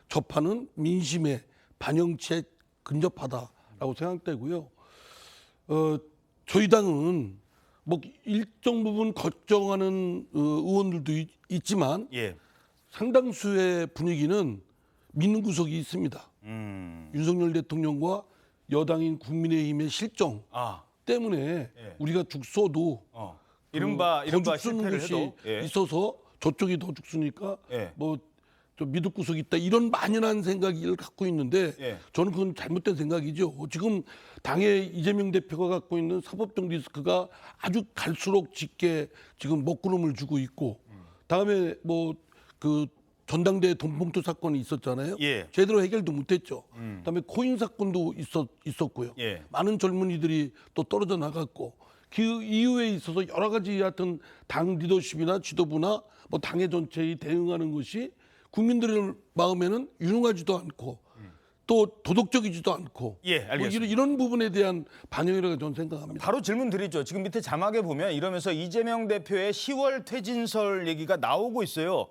접하는 민심의 반영치에 근접하다라고 생각되고요. 저희 당은 뭐 일정 부분 걱정하는 의원들도 있지만 예. 상당수의 분위기는 믿는 구석이 있습니다. 윤석열 대통령과 여당인 국민의힘의 실정 아, 때문에 예. 우리가 죽서도 이른바 더 죽쓰는 실패를 것이 해도 예. 있어서 저쪽이 더 죽쓰니까 예. 뭐 좀 믿을 구석이 있다 이런 만연한 생각을 갖고 있는데 예. 저는 그건 잘못된 생각이죠. 지금 당의 이재명 대표가 갖고 있는 사법적 리스크가 아주 갈수록 짙게 지금 먹구름을 주고 있고 다음에 뭐 그 전당대회 돈봉투 사건이 있었잖아요. 예. 제대로 해결도 못했죠. 그다음에 코인 사건도 있었고요. 예. 많은 젊은이들이 또 떨어져 나갔고 그 이후에 있어서 여러 가지 하여튼 당 리더십이나 지도부나 뭐 당의 전체에 대응하는 것이 국민들의 마음에는 유능하지도 않고 또 도덕적이지도 않고 예, 뭐 알겠습니다. 이런 부분에 대한 반영이라고 저는 생각합니다. 바로 질문 드리죠. 지금 밑에 자막에 보면 이러면서 이재명 대표의 10월 퇴진설 얘기가 나오고 있어요.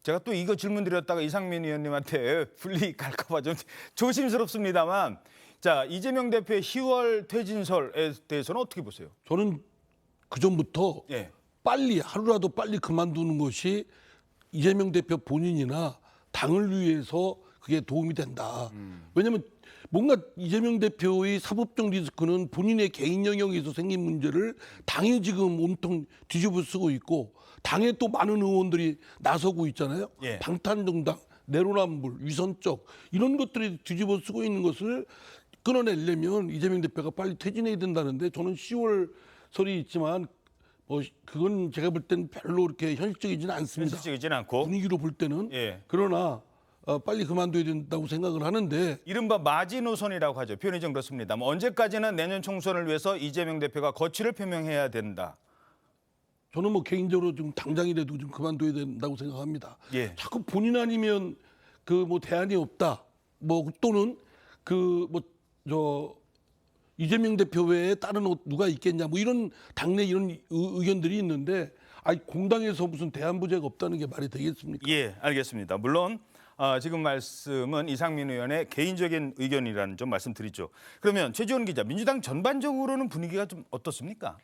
제가 또 이거 질문 드렸다가 이상민 의원님한테 불리익 갈까 봐 좀 조심스럽습니다만 자, 이재명 대표의 10월 퇴진설에 대해서는 어떻게 보세요? 저는 그 전부터 예. 빨리 하루라도 빨리 그만두는 것이 이재명 대표 본인이나 당을 위해서 그게 도움이 된다. 왜냐하면 뭔가 이재명 대표의 사법적 리스크는 본인의 개인 영역에서 생긴 문제를 당이 지금 온통 뒤집어 쓰고 있고 당에 또 많은 의원들이 나서고 있잖아요. 예. 방탄정당, 내로남불, 위선적 이런 것들이 뒤집어 쓰고 있는 것을 끊어내려면 이재명 대표가 빨리 퇴진해야 된다는데 저는 10월 설이 있지만 뭐 그건 제가 볼 때는 별로 그렇게 현실적이지는 않습니다. 현실적이진 않고 분위기로 볼 때는 예. 그러나 빨리 그만둬야 된다고 생각을 하는데 이른바 마지노선이라고 하죠. 표현이 좀 그렇습니다. 뭐 언제까지나 내년 총선을 위해서 이재명 대표가 거취를 표명해야 된다. 저는 뭐 개인적으로 좀 당장이라도 좀 그만둬야 된다고 생각합니다. 예. 자꾸 본인 아니면 그 뭐 대안이 없다. 뭐 또는 그 뭐 저 이재명 대표 외에 다른 누가 있겠냐. 뭐 이런 당내 이런 의견들이 있는데 아니 공당에서 무슨 대안부제가 없다는 게 말이 되겠습니까? 예, 알겠습니다. 물론 지금 말씀은 이상민 의원의 개인적인 의견이라는 점 말씀드리죠. 그러면 최지원 기자, 민주당 전반적으로는 분위기가 좀 어떻습니까?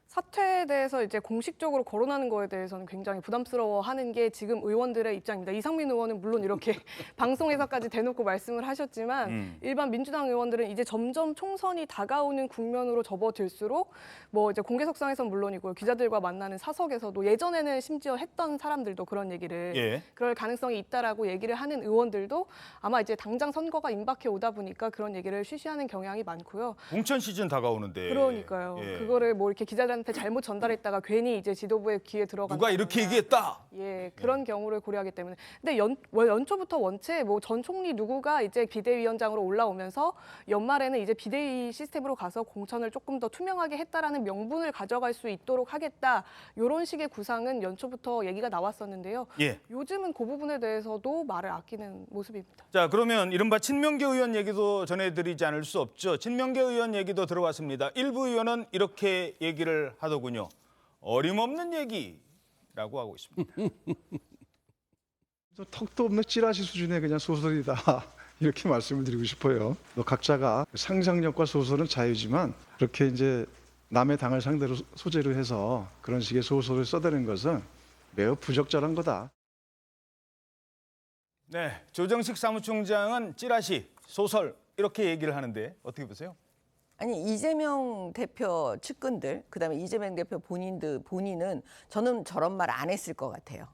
사퇴에 대해서 이제 공식적으로 거론하는 거에 대해서는 굉장히 부담스러워하는 게 지금 의원들의 입장입니다. 이상민 의원은 물론 이렇게 방송에서까지 대놓고 말씀을 하셨지만 일반 민주당 의원들은 이제 점점 총선이 다가오는 국면으로 접어들수록 뭐 이제 공개석상에선 물론이고요. 기자들과 만나는 사석에서도 예전에는 심지어 했던 사람들도 그런 얘기를 예. 그럴 가능성이 있다라고 얘기를 하는 의원들도 아마 이제 당장 선거가 임박해 오다 보니까 그런 얘기를 쉬쉬하는 경향이 많고요. 공천 시즌 다가오는데. 그러니까요. 예. 그거를 뭐 이렇게 기자들한테 잘못 전달했다가 괜히 이제 지도부의 귀에 들어간다. 누가 이렇게 얘기했다. 예, 그런 경우를 고려하기 때문에. 근데 연초부터 원체 뭐 전 총리 누구가 이제 비대위원장으로 올라오면서 연말에는 이제 비대위 시스템으로 가서 공천을 조금 더 투명하게 했다라는 명분을 가져갈 수 있도록 하겠다. 이런 식의 구상은 연초부터 얘기가 나왔었는데요. 예. 요즘은 그 부분에 대해서도 말을 아끼는 모습입니다. 자, 그러면 이른바 친명계 의원 얘기도 전해드리지 않을 수 없죠. 친명계 의원 얘기도 들어왔습니다. 일부 의원은 이렇게 얘기를 하더군요. 어림없는 얘기라고 하고 있습니다. 턱도 없는 찌라시 수준의 그냥 소설이다. 이렇게 말씀을 드리고 싶어요. 각자가 상상력과 소설은 자유지만 그렇게 이제 남의 당을 상대로 소재로 해서 그런 식의 소설을 써대는 것은 매우 부적절한 거다. 네, 조정식 사무총장은 찌라시, 소설 이렇게 얘기를 하는데 어떻게 보세요? 아니 이재명 대표 측근들 그다음에 이재명 대표 본인은 저는 저런 말 안 했을 것 같아요.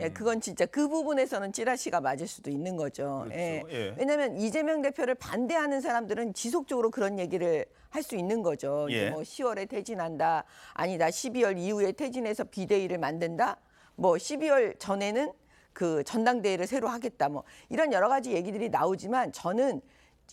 예, 그건 진짜 그 부분에서는 찌라시가 맞을 수도 있는 거죠. 그렇죠. 예. 예. 왜냐하면 이재명 대표를 반대하는 사람들은 지속적으로 그런 얘기를 할 수 있는 거죠. 예. 이제 뭐 10월에 퇴진한다, 아니다 12월 이후에 퇴진해서 비대위를 만든다, 뭐 12월 전에는 그 전당대회를 새로 하겠다, 뭐 이런 여러 가지 얘기들이 나오지만 저는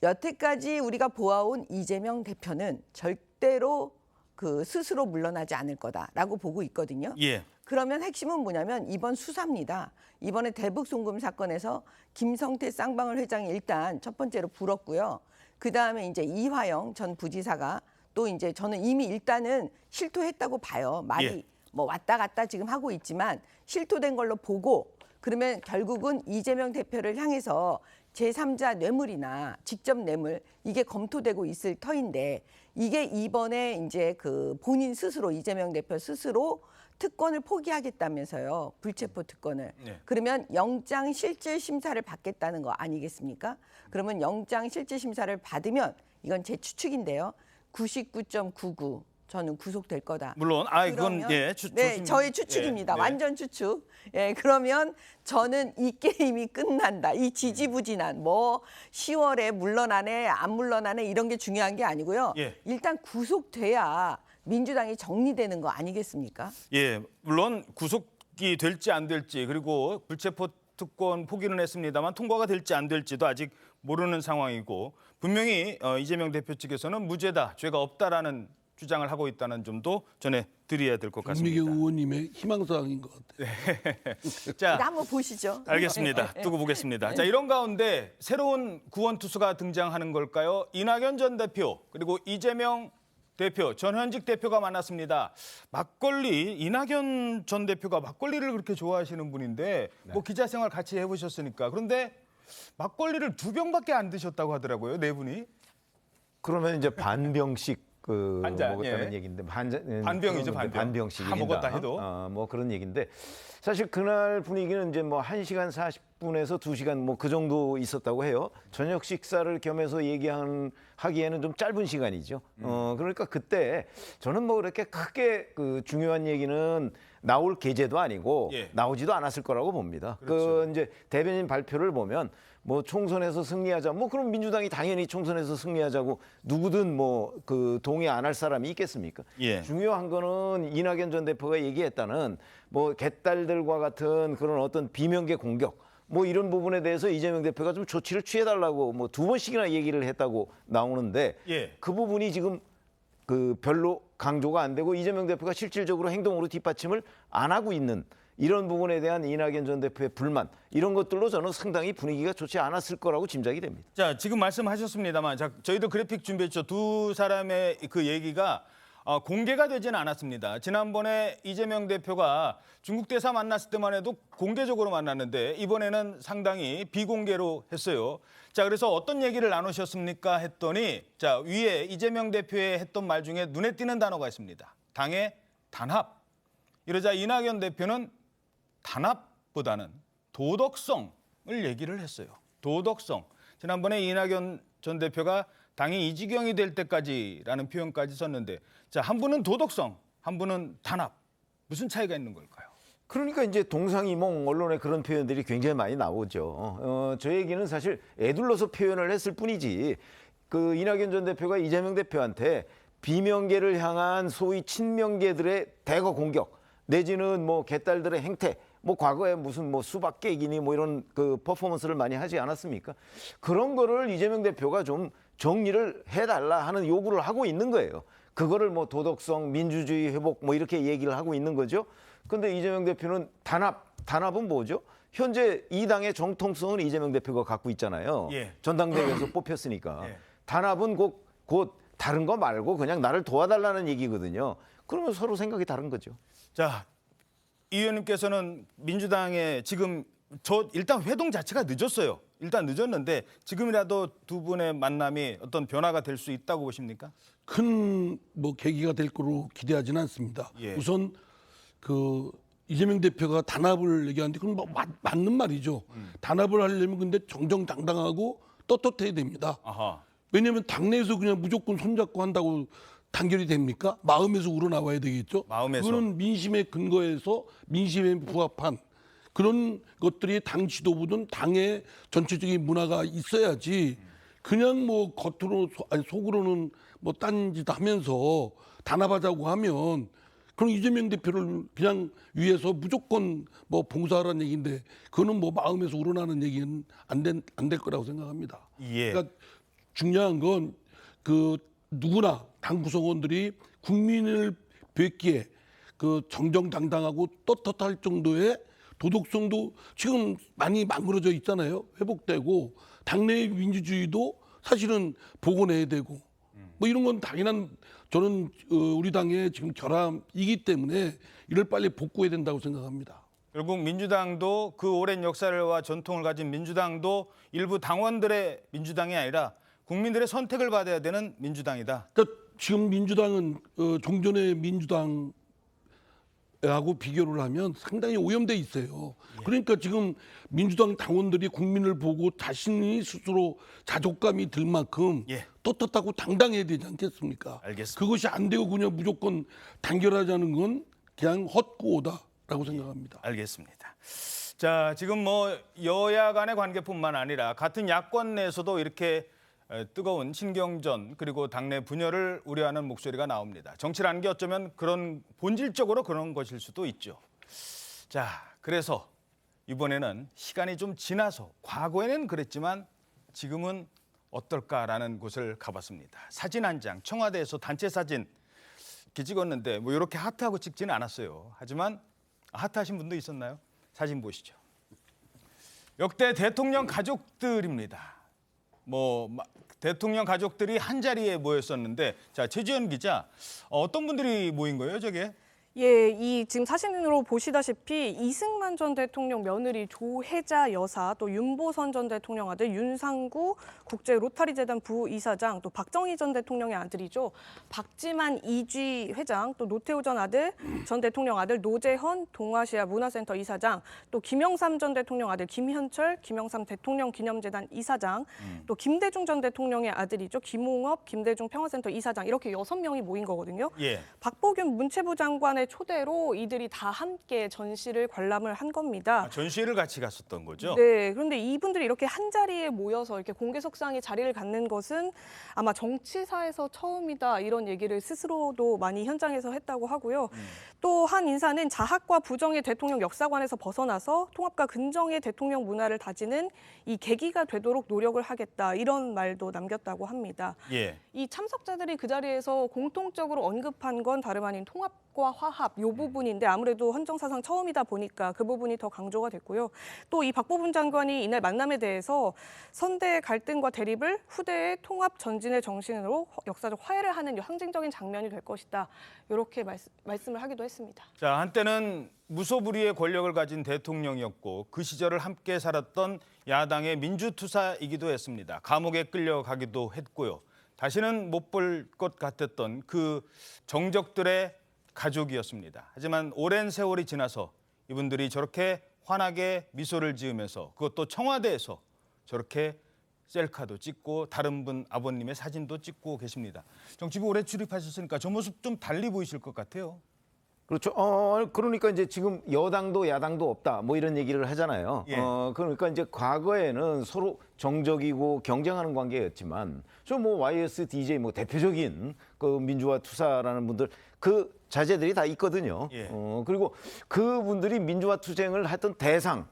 여태까지 우리가 보아온 이재명 대표는 절대로 그 스스로 물러나지 않을 거다라고 보고 있거든요. 예. 그러면 핵심은 뭐냐면 이번 수사입니다. 이번에 대북 송금 사건에서 김성태 쌍방울 회장이 일단 첫 번째로 불었고요. 그 다음에 이제 이화영 전 부지사가 또 이제 저는 이미 일단은 실토했다고 봐요. 말이 예. 뭐 왔다 갔다 지금 하고 있지만 실토된 걸로 보고 그러면 결국은 이재명 대표를 향해서 제3자 뇌물이나 직접 뇌물 이게 검토되고 있을 터인데 이게 이번에 이제 그 본인 스스로 이재명 대표 스스로 특권을 포기하겠다면서요. 불체포 특권을. 네. 그러면 영장 실질 심사를 받겠다는 거 아니겠습니까? 그러면 영장 실질 심사를 받으면 이건 제 추측인데요. 99.99 저는 구속될 거다. 물론 그건 그러면- 예, 네, 저의 추측입니다. 예, 네. 완전 추측. 예, 그러면 저는 이 게임이 끝난다. 이 지지부진한 뭐 10월에 물러나네 안 물러나네 이런 게 중요한 게 아니고요. 예. 일단 구속돼야 민주당이 정리되는 거 아니겠습니까? 예, 물론 구속이 될지 안 될지 그리고 불체포 특권 포기는 했습니다만 통과가 될지 안 될지도 아직 모르는 상황이고 분명히 이재명 대표 측에서는 무죄다, 죄가 없다라는 주장을 하고 있다는 점도 전해드려야 될 것 김미경 같습니다. 의원님의 희망사항인 것 같아요. 자, 한번 보시죠. 알겠습니다. 두고 보겠습니다. 자, 이런 가운데 새로운 구원 투수가 등장하는 걸까요? 이낙연 전 대표 그리고 이재명 대표, 전현직 대표가 만났습니다. 막걸리, 이낙연 전 대표가 막걸리를 그렇게 좋아하시는 분인데 뭐 기자 생활 같이 해보셨으니까 그런데 막걸리를 2병밖에 안 드셨다고 하더라고요, 네 분이. 그러면 이제 반병씩 한 잔, 먹었다는 예. 얘기인데 반병이죠, 반병. 반병씩 다 먹었다 해도. 뭐 그런 얘기인데 사실 그날 분위기는 이제 뭐 1시간 40분에서 2시간 뭐 그 정도 있었다고 해요. 저녁 식사를 겸해서 하기에는 좀 짧은 시간이죠. 그러니까 그때 저는 뭐 그렇게 크게 그 중요한 얘기는 나올 계제도 아니고 예. 나오지도 않았을 거라고 봅니다. 그렇죠. 그 이제 대변인 발표를 보면 뭐 총선에서 승리하자, 뭐 그럼 민주당이 당연히 총선에서 승리하자고 누구든 뭐 그 동의 안 할 사람이 있겠습니까? 예. 중요한 거는 이낙연 전 대표가 얘기했다는 뭐 개딸들과 같은 그런 어떤 비명계 공격 뭐 이런 부분에 대해서 이재명 대표가 좀 조치를 취해달라고 뭐 2번씩이나 얘기를 했다고 나오는데 예. 그 부분이 지금 그 별로 강조가 안 되고 이재명 대표가 실질적으로 행동으로 뒷받침을 안 하고 있는 이런 부분에 대한 이낙연 전 대표의 불만 이런 것들로 저는 상당히 분위기가 좋지 않았을 거라고 짐작이 됩니다. 자, 지금 말씀하셨습니다만 저희도 그래픽 준비했죠. 두 사람의 그 얘기가 공개가 되지는 않았습니다. 지난번에 이재명 대표가 중국 대사 만났을 때만 해도 공개적으로 만났는데 이번에는 상당히 비공개로 했어요. 자, 그래서 어떤 얘기를 나누셨습니까 했더니 자, 위에 이재명 대표의 했던 말 중에 눈에 띄는 단어가 있습니다. 당의 단합. 이러자 이낙연 대표는 단합보다는 도덕성을 얘기를 했어요. 도덕성. 지난번에 이낙연 전 대표가 당이 이 지경이 될 때까지라는 표현까지 썼는데 자, 한 분은 도덕성, 한 분은 단합. 무슨 차이가 있는 걸까요? 그러니까 이제 동상이몽 언론에 그런 표현들이 굉장히 많이 나오죠. 저 얘기는 사실 애둘러서 표현을 했을 뿐이지 그 이낙연 전 대표가 이재명 대표한테 비명계를 향한 소위 친명계들의 대거 공격 내지는 뭐 개딸들의 행태 뭐 과거에 무슨 뭐 수박 깨기니 뭐 이런 그 퍼포먼스를 많이 하지 않았습니까? 그런 거를 이재명 대표가 좀 정리를 해달라 하는 요구를 하고 있는 거예요. 그거를 뭐 도덕성, 민주주의 회복 뭐 이렇게 얘기를 하고 있는 거죠. 근데 이재명 대표는 단합은 뭐죠? 현재 이 당의 정통성은 이재명 대표가 갖고 있잖아요. 예. 전당대회에서 뽑혔으니까. 예. 단합은 곧 다른 거 말고 그냥 나를 도와달라는 얘기거든요. 그러면 서로 생각이 다른 거죠. 자, 이 의원님께서는 민주당에 지금 일단 회동 자체가 늦었어요. 일단 늦었는데 지금이라도 두 분의 만남이 어떤 변화가 될 수 있다고 보십니까? 큰 뭐 계기가 될 거로 기대하지는 않습니다. 예. 우선 그 이재명 대표가 단합을 얘기하는데 그건 뭐 맞는 말이죠. 단합을 하려면 근데 정정당당하고 떳떳해야 됩니다. 아하. 왜냐하면 당내에서 그냥 무조건 손잡고 한다고 단결이 됩니까? 마음에서 우러나와야 되겠죠. 마음에서. 그거는 민심의 근거에서 민심에 부합한 그런 것들이 당 지도부든 당의 전체적인 문화가 있어야지 그냥 뭐 겉으로 속으로는 뭐 딴짓 하면서 단합하자고 하면 그럼 이재명 대표를 그냥 위해서 무조건 뭐 봉사하라는 얘기인데 그거는 뭐 마음에서 우러나는 얘기는 안 될 거라고 생각합니다. 예. 그러니까 중요한 건 그 누구나 당 구성원들이 국민을 뵙기에 그 정정당당하고 떳떳할 정도의 도덕성도 지금 많이 망가져 있잖아요. 회복되고 당내의 민주주의도 사실은 복원해야 되고 뭐 이런 건 당연한 저는 우리 당의 지금 결함이기 때문에 이를 빨리 복구해야 된다고 생각합니다. 결국 민주당도 그 오랜 역사와 전통을 가진 민주당도 일부 당원들의 민주당이 아니라 국민들의 선택을 받아야 되는 민주당이다. 그러니까 지금 민주당은 종전의 민주당 하고 비교를 하면 상당히 오염돼 있어요. 그러니까 지금 민주당 당원들이 국민을 보고 자신이 스스로 자족감이 들 만큼 떳떳하고 당당해야 되지 않겠습니까? 알겠습니다. 그것이 안 되고 그냥 무조건 단결하자는 건 그냥 헛구호다라고 생각합니다. 알겠습니다. 자, 지금 뭐 여야 간의 관계뿐만 아니라 같은 야권 내에서도 이렇게 뜨거운 신경전 그리고 당내 분열을 우려하는 목소리가 나옵니다. 정치라는 게 어쩌면 그런 본질적으로 그런 것일 수도 있죠. 자, 그래서 이번에는 시간이 좀 지나서 과거에는 그랬지만 지금은 어떨까라는 곳을 가봤습니다. 사진 한 장, 청와대에서 단체 사진 이렇게 찍었는데 뭐 이렇게 하트하고 찍지는 않았어요. 하지만 하트하신 분도 있었나요? 사진 보시죠. 역대 대통령 가족들입니다. 뭐 대통령 가족들이 한 자리에 모였었는데, 자, 최지연 기자, 어떤 분들이 모인 거예요, 저게? 예, 이 지금 사진으로 보시다시피 이승만 전 대통령 며느리 조혜자 여사, 또 윤보선 전 대통령 아들 윤상구 국제 로타리재단 부이사장, 또 박정희 전 대통령의 아들이죠. 박지만 이쥐 회장, 또 노태우 전 대통령 아들 노재헌 동아시아 문화센터 이사장, 또 김영삼 전 대통령 아들 김현철 김영삼 대통령 기념재단 이사장, 또 김대중 전 대통령의 아들이죠. 김홍업 김대중 평화센터 이사장, 이렇게 6명이 모인 거거든요. 예. 박보균 문체부 장관의 초대로 이들이 다 함께 전시를 관람을 한 겁니다. 전시회를 같이 갔었던 거죠? 네, 그런데 이분들이 이렇게 한 자리에 모여서 이렇게 공개석상에 자리를 갖는 것은 아마 정치사에서 처음이다, 이런 얘기를 스스로도 많이 현장에서 했다고 하고요. 또 한 인사는 자학과 부정의 대통령 역사관에서 벗어나서 통합과 근정의 대통령 문화를 다지는 이 계기가 되도록 노력을 하겠다, 이런 말도 남겼다고 합니다. 예. 이 참석자들이 그 자리에서 공통적으로 언급한 건 다름 아닌 통합과 화합, 이 부분인데 아무래도 헌정사상 처음이다 보니까 그 부분이 더 강조가 됐고요. 또 이 박보분 장관이 이날 만남에 대해서 선대의 갈등과 대립을 후대의 통합 전진의 정신으로 역사적 화해를 하는 상징적인 장면이 될 것이다, 이렇게 말씀을 하기도 했습니다. 자, 한때는 무소불위의 권력을 가진 대통령이었고 그 시절을 함께 살았던 야당의 민주투사이기도 했습니다. 감옥에 끌려가기도 했고요. 다시는 못 볼 것 같았던 그 정적들의 가족이었습니다. 하지만 오랜 세월이 지나서 이분들이 저렇게 환하게 미소를 지으면서, 그것도 청와대에서 저렇게 셀카도 찍고 다른 분 아버님의 사진도 찍고 계십니다. 정치부 오래 출입하셨으니까 저 모습 좀 달리 보이실 것 같아요. 그렇죠. 그러니까 이제 지금 여당도 야당도 없다, 뭐 이런 얘기를 하잖아요. 예. 그러니까 이제 과거에는 서로 정적이고 경쟁하는 관계였지만, 저 뭐 YS, DJ 뭐 대표적인 그 민주화 투사라는 분들, 그 자제들이 다 있거든요. 예. 그리고 그분들이 민주화 투쟁을 했던 대상,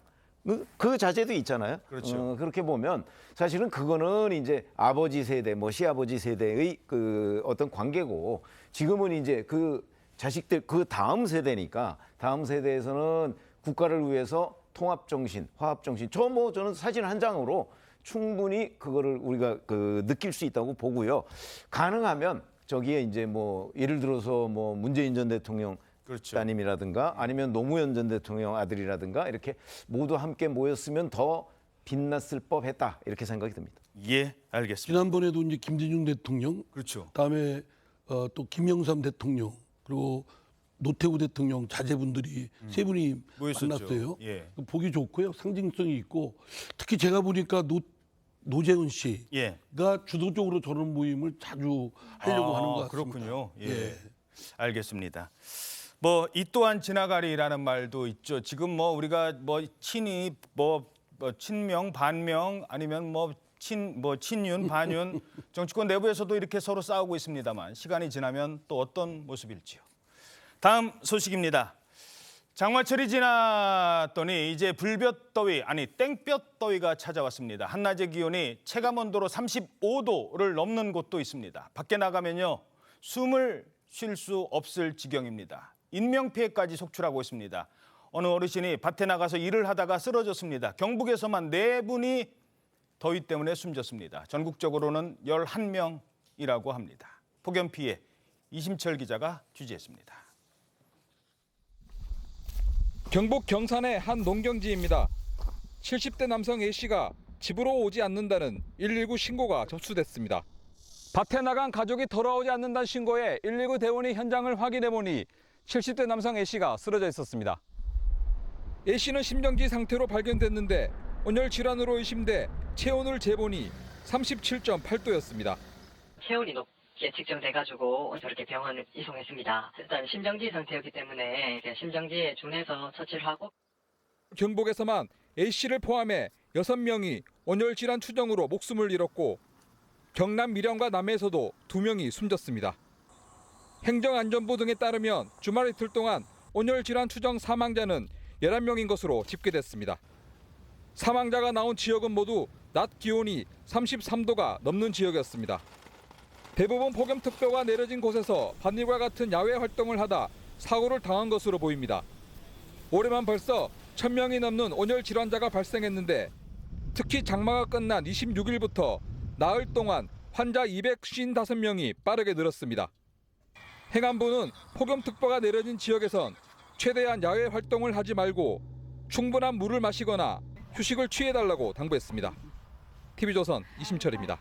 그 자제도 있잖아요. 그렇죠. 그렇게 보면 사실은 그거는 이제 아버지 세대, 뭐 시아버지 세대의 그 어떤 관계고, 지금은 이제 그 자식들 그 다음 세대니까, 다음 세대에서는 국가를 위해서 통합 정신, 화합 정신, 저는 사진 한 장으로 충분히 그거를 우리가 느낄 수 있다고 보고요. 가능하면 저기에 이제 뭐 예를 들어서 뭐 문재인 전 대통령 그렇죠. 따님이라든가 아니면 노무현 전 대통령 아들이라든가 이렇게 모두 함께 모였으면 더 빛났을 법했다, 이렇게 생각이 듭니다. 예, 알겠습니다. 지난번에도 이제 김대중 대통령, 그렇죠. 그다음에 또 김영삼 대통령, 그리고 노태우 대통령 자제분들이 세 분이 모였었죠. 만났어요. 예. 보기 좋고요, 상징성이 있고, 특히 제가 보니까 노재헌 씨가 예. 주도적으로 저런 모임을 자주 하려고 하는 것 같습니다. 그렇군요. 예. 예. 알겠습니다. 뭐 이 또한 지나가리라는 말도 있죠. 지금 뭐 우리가 뭐 친이 뭐 친명 반명 아니면 친윤 반윤 정치권 내부에서도 이렇게 서로 싸우고 있습니다만, 시간이 지나면 또 어떤 모습일지요. 다음 소식입니다. 장마철이 지났더니 이제 불볕더위, 아니 땡볕더위가 찾아왔습니다. 한낮의 기온이 체감온도로 35도를 넘는 곳도 있습니다. 밖에 나가면요, 숨을 쉴 수 없을 지경입니다. 인명피해까지 속출하고 있습니다. 어느 어르신이 밭에 나가서 일을 하다가 쓰러졌습니다. 경북에서만 4분이 더위 때문에 숨졌습니다. 전국적으로는 11명이라고 합니다. 폭염 피해 이심철 기자가 취재했습니다. 경북 경산의 한 농경지입니다. 70대 남성 A씨가 집으로 오지 않는다는 119 신고가 접수됐습니다. 밭에 나간 가족이 돌아오지 않는다는 신고에 119 대원이 현장을 확인해보니 70대 남성 A씨가 쓰러져 있었습니다. A씨는 심정지 상태로 발견됐는데 온열 질환으로 의심돼 체온을 재보니 37.8도였습니다. 체온이 높게 측정돼가지고 저렇게 병원을 이송했습니다. 일단 심정지 상태였기 때문에 심정지에 준해서 처치를 하고. 경북에서만 A씨를 포함해 6명이 온열 질환 추정으로 목숨을 잃었고 경남 밀양과 남해에서도 2명이 숨졌습니다. 행정안전부 등에 따르면 주말 이틀 동안 온열 질환 추정 사망자는 11명인 것으로 집계됐습니다. 사망자가 나온 지역은 모두 낮 기온이 33도가 넘는 지역이었습니다. 대부분 폭염특보가 내려진 곳에서 밭일과 같은 야외 활동을 하다 사고를 당한 것으로 보입니다. 올해만 벌써 1,000명이 넘는 온열 질환자가 발생했는데 특히 장마가 끝난 26일부터 나흘 동안 환자 255명이 빠르게 늘었습니다. 행안부는 폭염특보가 내려진 지역에선 최대한 야외 활동을 하지 말고 충분한 물을 마시거나 휴식을 취해달라고 당부했습니다. TV조선 이심철입니다.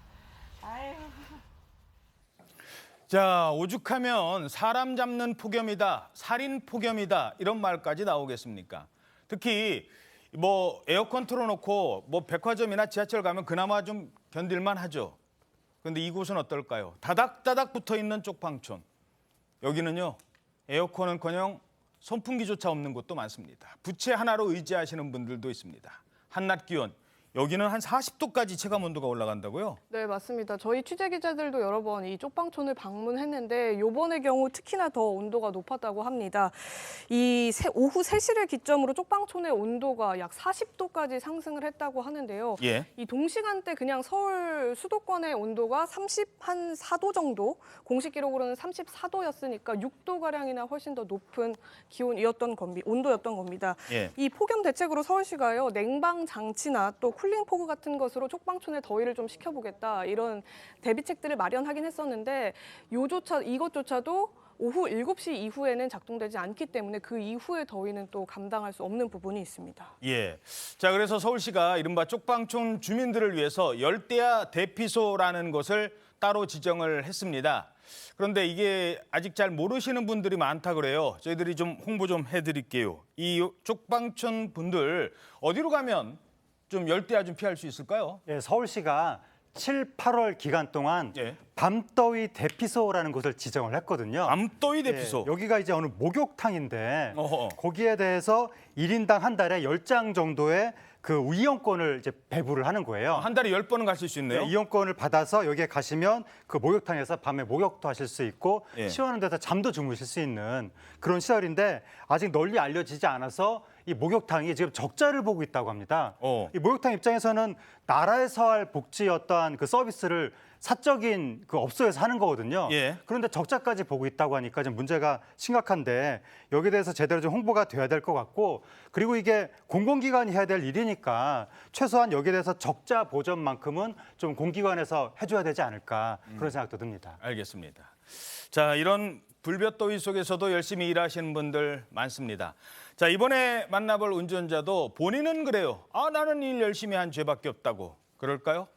자, 오죽하면 사람 잡는 폭염이다, 살인 폭염이다 이런 말까지 나오겠습니까? 특히 뭐 에어컨 틀어놓고 뭐 백화점이나 지하철 가면 그나마 좀 견딜만 하죠. 그런데 이곳은 어떨까요? 다닥다닥 붙어 있는 쪽방촌. 여기는요, 에어컨은커녕 선풍기조차 없는 곳도 많습니다. 부채 하나로 의지하시는 분들도 있습니다. 한낮 기온, 여기는 한 40도까지 체감 온도가 올라간다고요? 네, 맞습니다. 저희 취재 기자들도 여러 번 이 쪽방촌을 방문했는데 이번의 경우 특히나 더 온도가 높았다고 합니다. 오후 3시를 기점으로 쪽방촌의 온도가 약 40도까지 상승을 했다고 하는데요. 예. 이 동시간대 그냥 서울 수도권의 온도가 34도 정도, 공식 기록으로는 34도였으니까 6도가량이나 훨씬 더 높은 온도였던 겁니다. 예. 이 폭염 대책으로 서울시가요, 냉방 장치나 또 쿨링 포그 같은 것으로 쪽방촌의 더위를 좀 식혀보겠다 이런 대비책들을 마련하긴 했었는데 이것조차도 오후 7시 이후에는 작동되지 않기 때문에 그 이후의 더위는 또 감당할 수 없는 부분이 있습니다. 예. 자, 그래서 서울시가 이른바 쪽방촌 주민들을 위해서 열대야 대피소라는 것을 따로 지정을 했습니다. 그런데 이게 아직 잘 모르시는 분들이 많다 그래요. 저희들이 좀 홍보 좀 해드릴게요. 이 쪽방촌 분들 어디로 가면 좀 열대야 좀 피할 수 있을까요? 예, 서울시가 7, 8월 기간 동안 예. 밤더위 대피소라는 곳을 지정을 했거든요. 밤더위 대피소. 예, 여기가 이제 어느 목욕탕인데 어허. 거기에 대해서 1인당 한 달에 10장 정도의 그 이용권을 이제 배부를 하는 거예요. 한 달에 10번은 가실 수 있네요. 네, 이용권을 받아서 여기에 가시면 그 목욕탕에서 밤에 목욕도 하실 수 있고 예. 시원한 데서 잠도 주무실 수 있는 그런 시설인데 아직 널리 알려지지 않아서 이 목욕탕이 지금 적자를 보고 있다고 합니다. 이 목욕탕 입장에서는 나라에서 할 복지 어떠한 그 서비스를 사적인 그 업소에서 하는 거거든요. 예. 그런데 적자까지 보고 있다고 하니까 좀 문제가 심각한데 여기에 대해서 제대로 좀 홍보가 돼야 될 것 같고 그리고 이게 공공기관이 해야 될 일이니까 최소한 여기에 대해서 적자 보전만큼은 좀 공기관에서 해줘야 되지 않을까 그런 생각도 듭니다. 알겠습니다. 자, 이런 불볕더위 속에서도 열심히 일하시는 분들 많습니다. 자, 이번에 만나볼 운전자도 본인은 그래요. 나는 일 열심히 한 죄밖에 없다고. 그럴까요?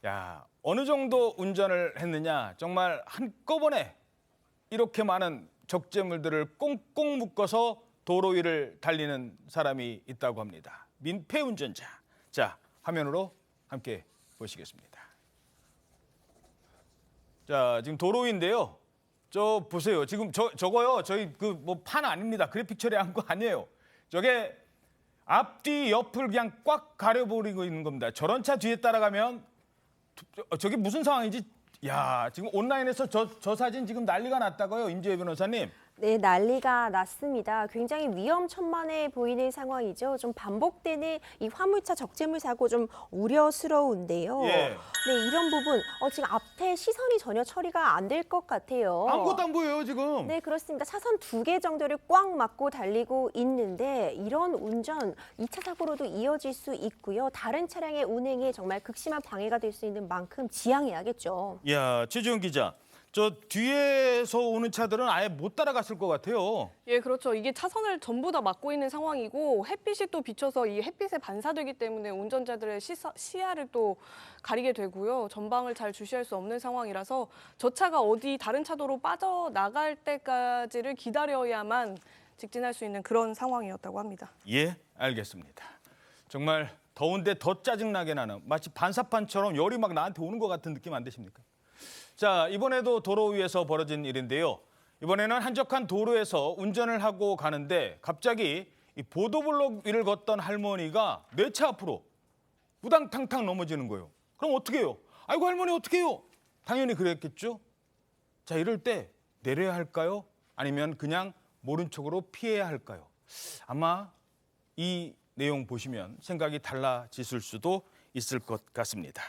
야, 어느 정도 운전을 했느냐. 정말 한꺼번에 이렇게 많은 적재물들을 꽁꽁 묶어서 도로 위를 달리는 사람이 있다고 합니다. 민폐 운전자. 자, 화면으로 함께 보시겠습니다. 자, 지금 도로 위인데요. 저 보세요. 지금 저거요. 저희 그 뭐 판 아닙니다. 그래픽 처리한 거 아니에요. 저게 앞뒤 옆을 그냥 꽉 가려버리고 있는 겁니다. 저런 차 뒤에 따라가면 저게 무슨 상황인지 야, 지금 온라인에서 저 사진 지금 난리가 났다고요. 임지혜 변호사님. 네, 난리가 났습니다. 굉장히 위험천만해 보이는 상황이죠. 좀 반복되는 이 화물차 적재물 사고 좀 우려스러운데요. 예. 네, 이런 부분 지금 앞에 시선이 전혀 처리가 안 될 것 같아요. 아무것도 안 보여요, 지금. 네, 그렇습니다. 차선 2개 정도를 꽉 막고 달리고 있는데 이런 운전 2차 사고로도 이어질 수 있고요. 다른 차량의 운행에 정말 극심한 방해가 될 수 있는 만큼 지양해야겠죠. 야, 최지훈 기자. 저 뒤에서 오는 차들은 아예 못 따라갔을 것 같아요. 예, 그렇죠. 이게 차선을 전부 다 막고 있는 상황이고 햇빛이 또 비쳐서 이 햇빛에 반사되기 때문에 운전자들의 시야를 또 가리게 되고요. 전방을 잘 주시할 수 없는 상황이라서 저 차가 어디 다른 차도로 빠져나갈 때까지를 기다려야만 직진할 수 있는 그런 상황이었다고 합니다. 예, 알겠습니다. 정말 더운데 더 짜증나게 나는 마치 반사판처럼 열이 막 나한테 오는 것 같은 느낌 안 드십니까? 자, 이번에도 도로 위에서 벌어진 일인데요. 이번에는 한적한 도로에서 운전을 하고 가는데 갑자기 이 보도블록 위를 걷던 할머니가 내 차 앞으로 우당탕탕 넘어지는 거예요. 그럼 어떻게 해요? 아이고 할머니 어떻게 해요? 당연히 그랬겠죠. 자, 이럴 때 내려야 할까요? 아니면 그냥 모른 척으로 피해야 할까요? 아마 이 내용 보시면 생각이 달라지실 수도 있을 것 같습니다.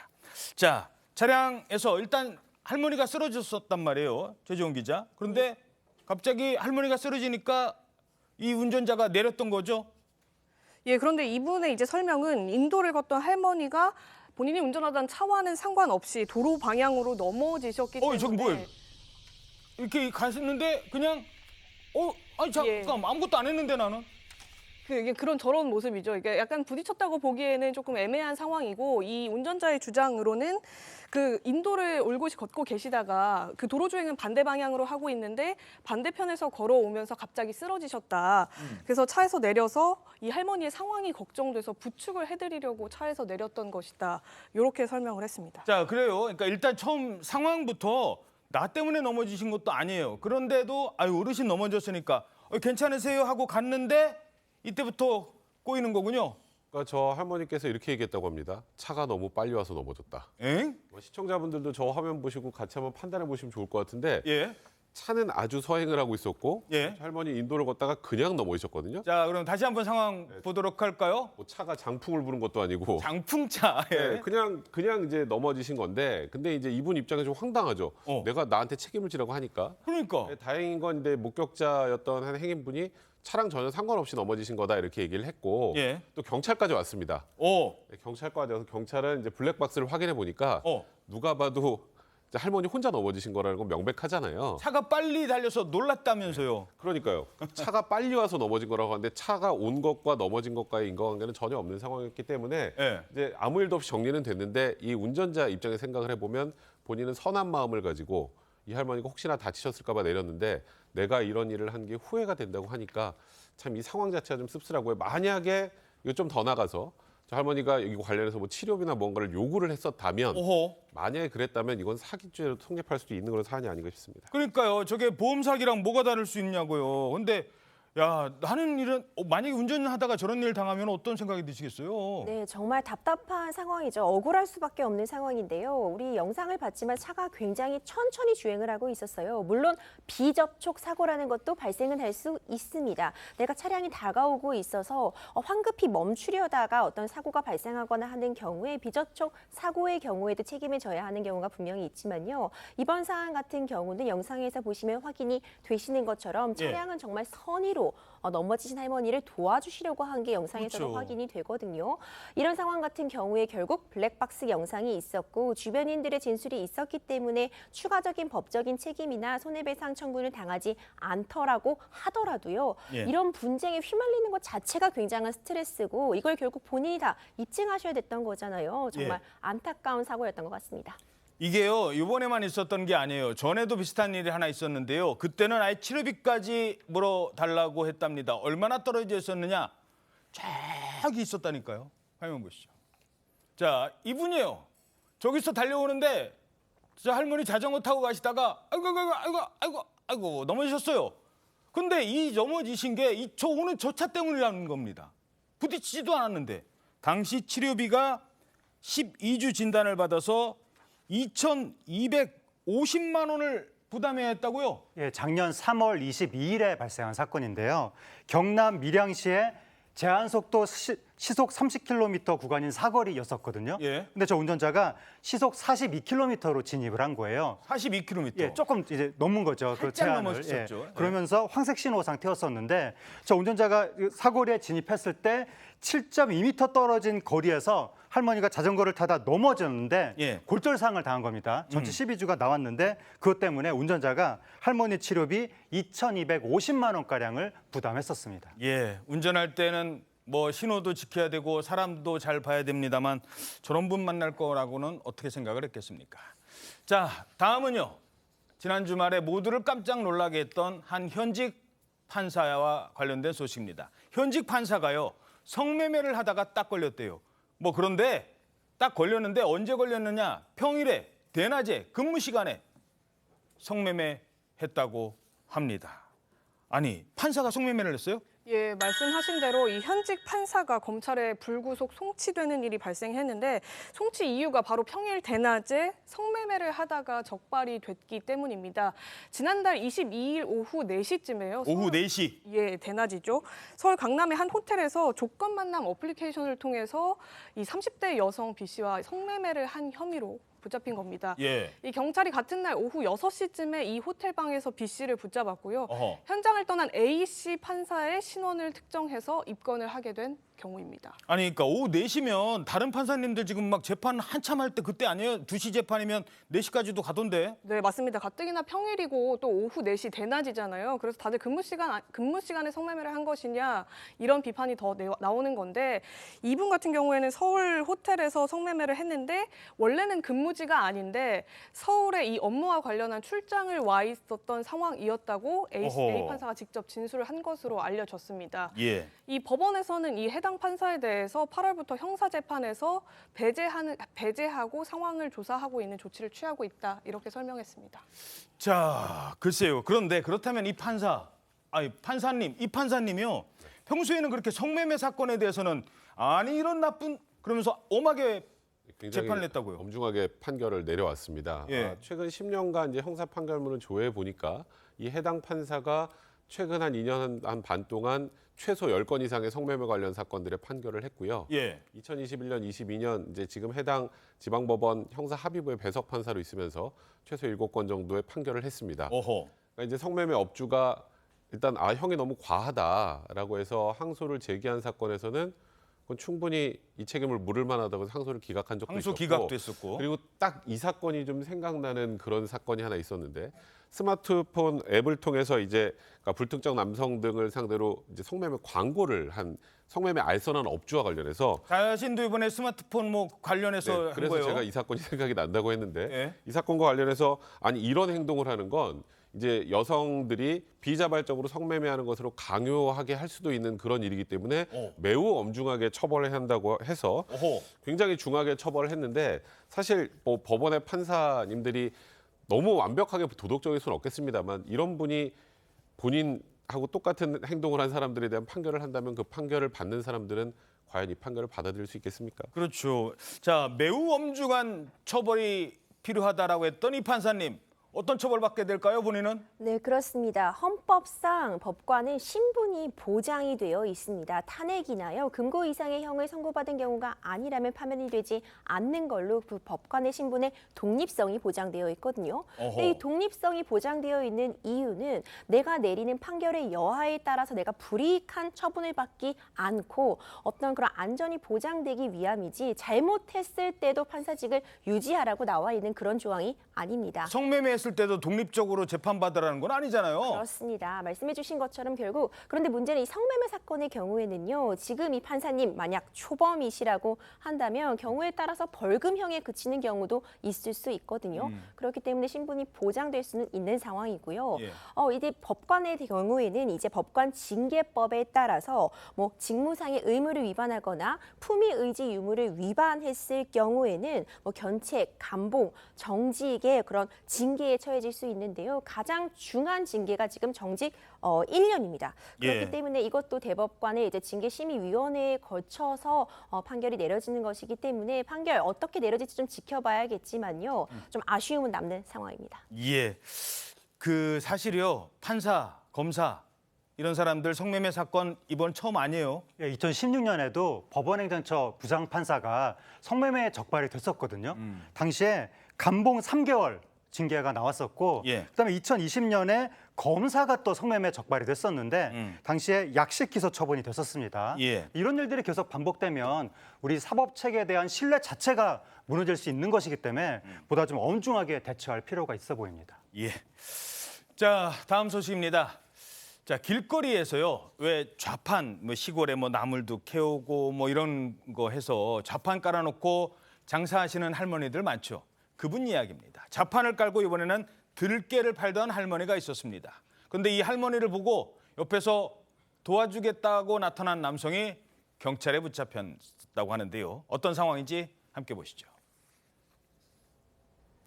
자, 차량에서 일단 할머니가 쓰러졌었단 말이에요. 최지원 기자. 그런데 갑자기 할머니가 쓰러지니까 이 운전자가 내렸던 거죠? 예, 그런데 이분의 이제 설명은 인도를 걷던 할머니가 본인이 운전하던 차와는 상관없이 도로 방향으로 넘어지셨기 때문에. 저기 뭐예요? 이렇게 갔는데 그냥 아니 잠깐 아무것도 안 했는데 나는. 이게 그런 저런 모습이죠. 이게 약간 부딪혔다고 보기에는 조금 애매한 상황이고 이 운전자의 주장으로는 그 인도를 올곧이 걷고 계시다가 그 도로 주행은 반대 방향으로 하고 있는데 반대편에서 걸어오면서 갑자기 쓰러지셨다. 그래서 차에서 내려서 이 할머니의 상황이 걱정돼서 부축을 해드리려고 차에서 내렸던 것이다. 이렇게 설명을 했습니다. 자, 그래요. 그러니까 일단 처음 상황부터 나 때문에 넘어지신 것도 아니에요. 그런데도 어르신 넘어졌으니까 괜찮으세요 하고 갔는데 이때부터 꼬이는 거군요. 그러니까 저 할머니께서 이렇게 얘기했다고 합니다. 차가 너무 빨리 와서 넘어졌다. 시청자분들도 저 화면 보시고 같이 한번 판단해 보시면 좋을 것 같은데 차는 아주 서행을 하고 있었고 할머니 인도를 걷다가 그냥 넘어지셨거든요. 자, 그럼 다시 한번 상황 보도록 할까요? 차가 장풍을 부른 것도 아니고 장풍차. 그냥 이제 넘어지신 건데 근데 이제 이분 입장에 좀 황당하죠. 내가 나한테 책임을 지라고 하니까. 그러니까. 다행인 건 이제 목격자였던 한 행인분이 차랑 전혀 상관없이 넘어지신 거다 이렇게 얘기를 했고 또 경찰까지 왔습니다. 경찰까지 와서 경찰은 이제 블랙박스를 확인해 보니까 누가 봐도 할머니 혼자 넘어지신 거라는 건 명백하잖아요. 차가 빨리 달려서 놀랐다면서요. 그러니까요. 차가 빨리 와서 넘어진 거라고 하는데 차가 온 것과 넘어진 것과의 인과관계는 전혀 없는 상황이었기 때문에 이제 아무 일도 없이 정리는 됐는데 이 운전자 입장에 생각을 해보면 본인은 선한 마음을 가지고 이 할머니가 혹시나 다치셨을까 봐 내렸는데 내가 이런 일을 한 게 후회가 된다고 하니까 참 이 상황 자체가 좀 씁쓸하고요. 만약에 이거 좀 더 나가서 저 할머니가 이거 관련해서 뭐 치료비나 뭔가를 요구를 했었다면 만약에 그랬다면 이건 사기죄로 성립할 수도 있는 그런 사안이 아닌가 싶습니다. 그러니까요. 저게 보험 사기랑 뭐가 다를 수 있냐고요. 근데 야, 나는 이런 만약에 운전하다가 저런 일 당하면 어떤 생각이 드시겠어요? 네, 정말 답답한 상황이죠. 억울할 수밖에 없는 상황인데요. 우리 영상을 봤지만 차가 굉장히 천천히 주행을 하고 있었어요. 물론 비접촉 사고라는 것도 발생은 할 수 있습니다. 내가 차량이 다가오고 있어서 황급히 멈추려다가 어떤 사고가 발생하거나 하는 경우에 비접촉 사고의 경우에도 책임을 져야 하는 경우가 분명히 있지만요. 이번 사안 같은 경우는 영상에서 보시면 확인이 되시는 것처럼 차량은 정말 선의로 넘어지신 할머니를 도와주시려고 한 게 영상에서도 확인이 되거든요. 이런 상황 같은 경우에 결국 블랙박스 영상이 있었고 주변인들의 진술이 있었기 때문에 추가적인 법적인 책임이나 손해배상 청구를 당하지 않더라고 하더라도요. 이런 분쟁에 휘말리는 것 자체가 굉장한 스트레스고 이걸 결국 본인이 다 입증하셔야 됐던 거잖아요. 정말 안타까운 사고였던 것 같습니다. 이게요, 이번에만 있었던 게 아니에요. 전에도 비슷한 일이 하나 있었는데요. 그때는 아예 치료비까지 물어달라고 했답니다. 얼마나 떨어져 있었느냐? 저기 있었다니까요. 화면 보시죠. 자, 이분이에요. 저기서 달려오는데 저 할머니 자전거 타고 가시다가 아이고 넘어지셨어요. 근데 이 넘어지신 게 저 오는 저 차 때문이라는 겁니다. 부딪히지도 않았는데 당시 치료비가 12주 진단을 받아서 2,250만 원을 부담해야 했다고요? 예, 작년 3월 22일에 발생한 사건인데요. 경남 밀양시에 제한 속도 시속 30km 구간인 사거리였었거든요. 예. 근데 저 운전자가 시속 42km로 진입을 한 거예요. 42km. 예, 조금 이제 넘은 거죠. 그 살짝 제한을. 넘어섰죠. 예. 그러면서 황색 신호 상태였었는데 저 운전자가 사거리에 진입했을 때 7.2m 떨어진 거리에서 할머니가 자전거를 타다 넘어졌는데 예. 골절상을 당한 겁니다. 전체 12주가 나왔는데 그것 때문에 운전자가 할머니 치료비 2,250만 원가량을 부담했었습니다. 예, 운전할 때는 뭐 신호도 지켜야 되고 사람도 잘 봐야 됩니다만 저런 분 만날 거라고는 어떻게 생각을 했겠습니까? 자, 다음은요. 지난 주말에 모두를 깜짝 놀라게 했던 한 현직 판사와 관련된 소식입니다. 현직 판사가요. 성매매를 하다가 딱 걸렸대요. 뭐 그런데 딱 걸렸는데 언제 걸렸느냐? 평일에 대낮에 근무 시간에 성매매 했다고 합니다. 아니, 판사가 성매매를 했어요? 예, 말씀하신 대로 이 현직 판사가 검찰에 불구속 송치되는 일이 발생했는데 송치 이유가 바로 평일 대낮에 성매매를 하다가 적발이 됐기 때문입니다. 지난달 22일 오후 4시쯤에요. 오후 4시? 예, 대낮이죠. 서울 강남의 한 호텔에서 조건 만남 어플리케이션을 통해서 이 30대 여성 B 씨와 성매매를 한 혐의로 붙잡힌 겁니다. 예. 이 경찰이 같은 날 오후 6시쯤에 이 호텔방에서 B 씨를 붙잡았고요. 어허. 현장을 떠난 A 씨 판사의 신원을 특정해서 입건을 하게 된 경우입니다. 아니, 그러니까 오후 4시면 다른 판사님들 지금 막 재판 한참 할 때 그때 아니에요? 2시 재판이면 4시까지도 가던데? 네, 맞습니다. 가뜩이나 평일이고 또 오후 4시 대낮이잖아요. 그래서 다들 근무 시간에 성매매를 한 것이냐 이런 비판이 더 나오는 건데 이분 같은 경우에는 서울 호텔에서 성매매를 했는데 원래는 근무지가 아닌데 서울에 이 업무와 관련한 출장을 와 있었던 상황이었다고 A 판사가 직접 진술을 한 것으로 알려졌습니다. 예. 이 법원에서는 이 해당 판사에 대해서 8월부터 형사재판에서 배제하고 상황을 조사하고 있는 조치를 취하고 있다 이렇게 설명했습니다. 자, 글쎄요. 그런데 그렇다면 이 판사님이요. 평소에는 그렇게 성매매 사건에 대해서는 아니 이런 나쁜 그러면서 엄하게 재판을 했다고요. 엄중하게 판결을 내려왔습니다. 예. 최근 10년간 이제 형사 판결문을 조회해 보니까 이 해당 판사가 최근 한 2년 한 반 동안 최소 10건 이상의 성매매 관련 사건들의 판결을 했고요. 예. 2021년, 22년 이제 지금 해당 지방법원 형사합의부의 배석 판사로 있으면서 최소 7건 정도의 판결을 했습니다. 어허. 그러니까 이제 성매매 업주가 일단 형이 너무 과하다라고 해서 항소를 제기한 사건에서는 그건 충분히 이 책임을 물을 만하다고 항소를 기각한 적도 항소 있었고, 기각도 했었고. 그리고 딱 이 사건이 좀 생각나는 그런 사건이 하나 있었는데 스마트폰 앱을 통해서 이제 그러니까 불특정 남성 등을 상대로 이제 성매매 광고를 한 성매매 알선한 업주와 관련해서 자신도 이번에 스마트폰 뭐 관련해서 네, 한 그래서 거예요. 제가 이 사건이 생각이 난다고 했는데 예. 이 사건과 관련해서 아니 이런 행동을 하는 건 이제 여성들이 비자발적으로 성매매하는 것으로 강요하게 할 수도 있는 그런 일이기 때문에 매우 엄중하게 처벌해야 한다고 해서 굉장히 중하게 처벌을 했는데 사실 뭐 법원의 판사님들이 너무 완벽하게 도덕적일 수는 없겠습니다만 이런 분이 본인하고 똑같은 행동을 한 사람들에 대한 판결을 한다면 그 판결을 받는 사람들은 과연 이 판결을 받아들일 수 있겠습니까? 그렇죠. 자, 매우 엄중한 처벌이 필요하다라고 했던 이 판사님. 어떤 처벌받게 될까요, 본인은? 네, 그렇습니다. 헌법상 법관은 신분이 보장이 되어 있습니다. 탄핵이나요, 금고 이상의 형을 선고받은 경우가 아니라면 파면이 되지 않는 걸로 그 법관의 신분의 독립성이 보장되어 있거든요. 이 독립성이 보장되어 있는 이유는 내가 내리는 판결의 여하에 따라서 내가 불이익한 처분을 받지 않고 어떤 그런 안전이 보장되기 위함이지 잘못했을 때도 판사직을 유지하라고 나와 있는 그런 조항이 아닙니다. 성매매했을 때도 독립적으로 재판받으라는 건 아니잖아요. 그렇습니다. 말씀해 주신 것처럼 결국 그런데 문제는 이 성매매 사건의 경우에는요. 지금 이 판사님 만약 초범이시라고 한다면 경우에 따라서 벌금형에 그치는 경우도 있을 수 있거든요. 그렇기 때문에 신분이 보장될 수는 있는 상황이고요. 예. 이제 법관의 경우에는 이제 법관 징계법에 따라서 뭐 직무상의 의무를 위반하거나 품위 의지 유무를 위반했을 경우에는 뭐 견책, 감봉, 정직의 그런 징계에 처해질 수 있는데요. 가장 중한 징계가 지금 정직 1년입니다. 그렇기 예. 때문에 이것도 대법관의 이제 징계심의위원회에 거쳐서 판결이 내려지는 것이기 때문에 판결 어떻게 내려질지 좀 지켜봐야겠지만요. 좀 아쉬움은 남는 상황입니다. 예. 그 사실이요. 판사, 검사 이런 사람들 성매매 사건 이번 처음 아니에요? 예, 2016년에도 법원행정처 부장판사가 성매매에 적발이 됐었거든요. 당시에 감봉 3개월 징계가 나왔었고 그다음에 2020년에 검사가 또 성매매 적발이 됐었는데 당시에 약식 기소 처분이 됐었습니다. 이런 일들이 계속 반복되면 우리 사법 체계에 대한 신뢰 자체가 무너질 수 있는 것이기 때문에 보다 좀 엄중하게 대처할 필요가 있어 보입니다. 예. 자, 다음 소식입니다. 자, 길거리에서요. 왜 좌판 뭐 시골에 뭐 나물도 캐오고 뭐 이런 거 해서 좌판 깔아놓고 장사하시는 할머니들 많죠. 그분 이야기입니다. 좌판을 깔고 이번에는 들깨를 팔던 할머니가 있었습니다. 그런데 이 할머니를 보고 옆에서 도와주겠다고 나타난 남성이 경찰에 붙잡혔다고 하는데요. 어떤 상황인지 함께 보시죠.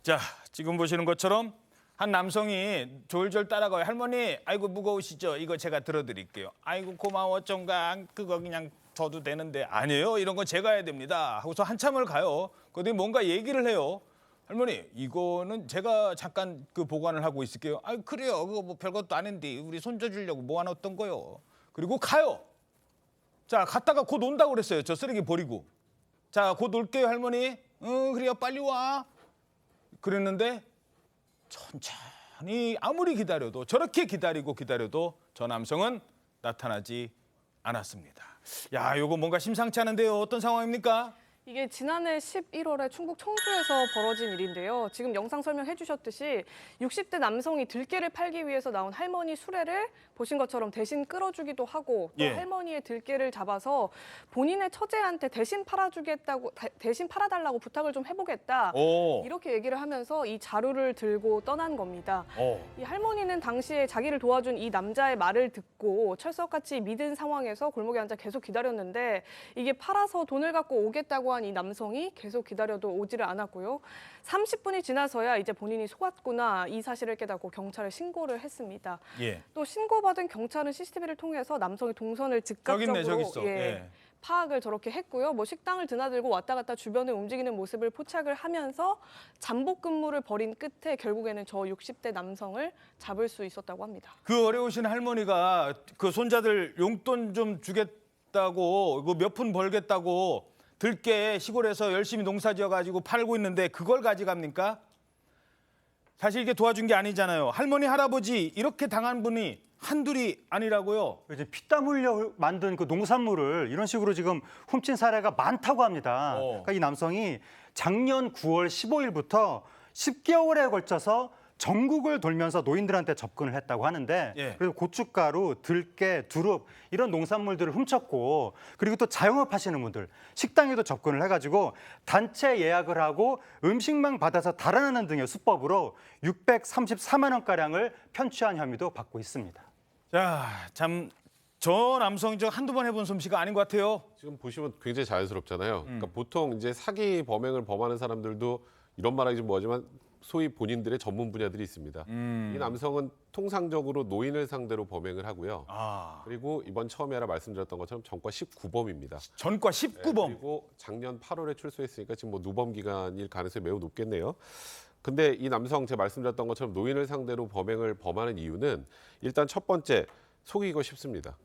자, 지금 보시는 것처럼 한 남성이 졸졸 따라가요. 할머니, 아이고 무거우시죠? 이거 제가 들어드릴게요. 아이고 고마워 정강. 그거 그냥 둬도 되는데. 아니에요. 이런 건 제가 해야 됩니다. 하고서 한참을 가요. 그러더니 뭔가 얘기를 해요. 할머니, 이거는 제가 잠깐 그 보관을 하고 있을게요. 아, 그래요. 그거 뭐 별것도 아닌데 우리 손자 주려고 모아놨던 거요. 그리고 가요. 자, 갔다가 곧 온다고 그랬어요. 저 쓰레기 버리고. 자, 곧 올게요, 할머니. 그래요. 빨리 와. 그랬는데 천천히 아무리 기다려도 저렇게 기다려도 저 남성은 나타나지 않았습니다. 야, 이거 뭔가 심상치 않은데요. 어떤 상황입니까? 이게 지난해 11월에 충북 청주에서 벌어진 일인데요. 지금 영상 설명해 주셨듯이 60대 남성이 들깨를 팔기 위해서 나온 할머니 수레를 보신 것처럼 대신 끌어주기도 하고 또 할머니의 들깨를 잡아서 본인의 처제한테 대신 팔아달라고 부탁을 좀 해보겠다. 이렇게 얘기를 하면서 이 자루를 들고 떠난 겁니다. 이 할머니는 당시에 자기를 도와준 이 남자의 말을 듣고 철석같이 믿은 상황에서 골목에 앉아 계속 기다렸는데 이게 팔아서 돈을 갖고 오겠다고 한 이 남성이 계속 기다려도 오지를 않았고요. 30분이 지나서야 이제 본인이 속았구나 이 사실을 깨닫고 경찰에 신고를 했습니다. 또 신고받은 경찰은 CCTV를 통해서 남성의 동선을 즉각적으로 파악을 저렇게 했고요. 뭐 식당을 드나들고 왔다 갔다 주변을 움직이는 모습을 포착을 하면서 잠복 근무를 벌인 끝에 결국에는 저 60대 남성을 잡을 수 있었다고 합니다. 그 어려우신 할머니가 그 손자들 용돈 좀 주겠다고 몇 푼 벌겠다고 들깨 시골에서 열심히 농사 지어가지고 팔고 있는데 그걸 가져갑니까? 사실 이게 도와준 게 아니잖아요. 할머니, 할아버지 이렇게 당한 분이 한둘이 아니라고요. 이제 피땀 흘려 만든 그 농산물을 이런 식으로 지금 훔친 사례가 많다고 합니다. 그러니까 이 남성이 작년 9월 15일부터 10개월에 걸쳐서 전국을 돌면서 노인들한테 접근을 했다고 하는데 그래서 고춧가루, 들깨, 두릅 이런 농산물들을 훔쳤고 그리고 또 자영업 하시는 분들 식당에도 접근을 해가지고 단체 예약을 하고 음식만 받아서 달아나는 등의 수법으로 634만 원가량을 편취한 혐의도 받고 있습니다. 자, 참 저 남성 한두 번 해본 솜씨가 아닌 것 같아요. 지금 보시면 굉장히 자연스럽잖아요. 그러니까 보통 이제 사기 범행을 범하는 사람들도 이런 말하기 좀 뭐하지만 소위 본인들의 전문 분야들이 있습니다. 이 남성은 통상적으로 노인을 상대로 범행을 하고요. 그리고 이번 처음에 말씀드렸던 것처럼 전과 19범입니다. 전과 19범. 그리고 작년 8월에 출소했으니까 지금 뭐 누범 기간일 가능성이 매우 높겠네요. 근데 이 남성 제가 말씀드렸던 것처럼 노인을 상대로 범행을 범하는 이유는 일단 첫 번째 속이고 싶습니다.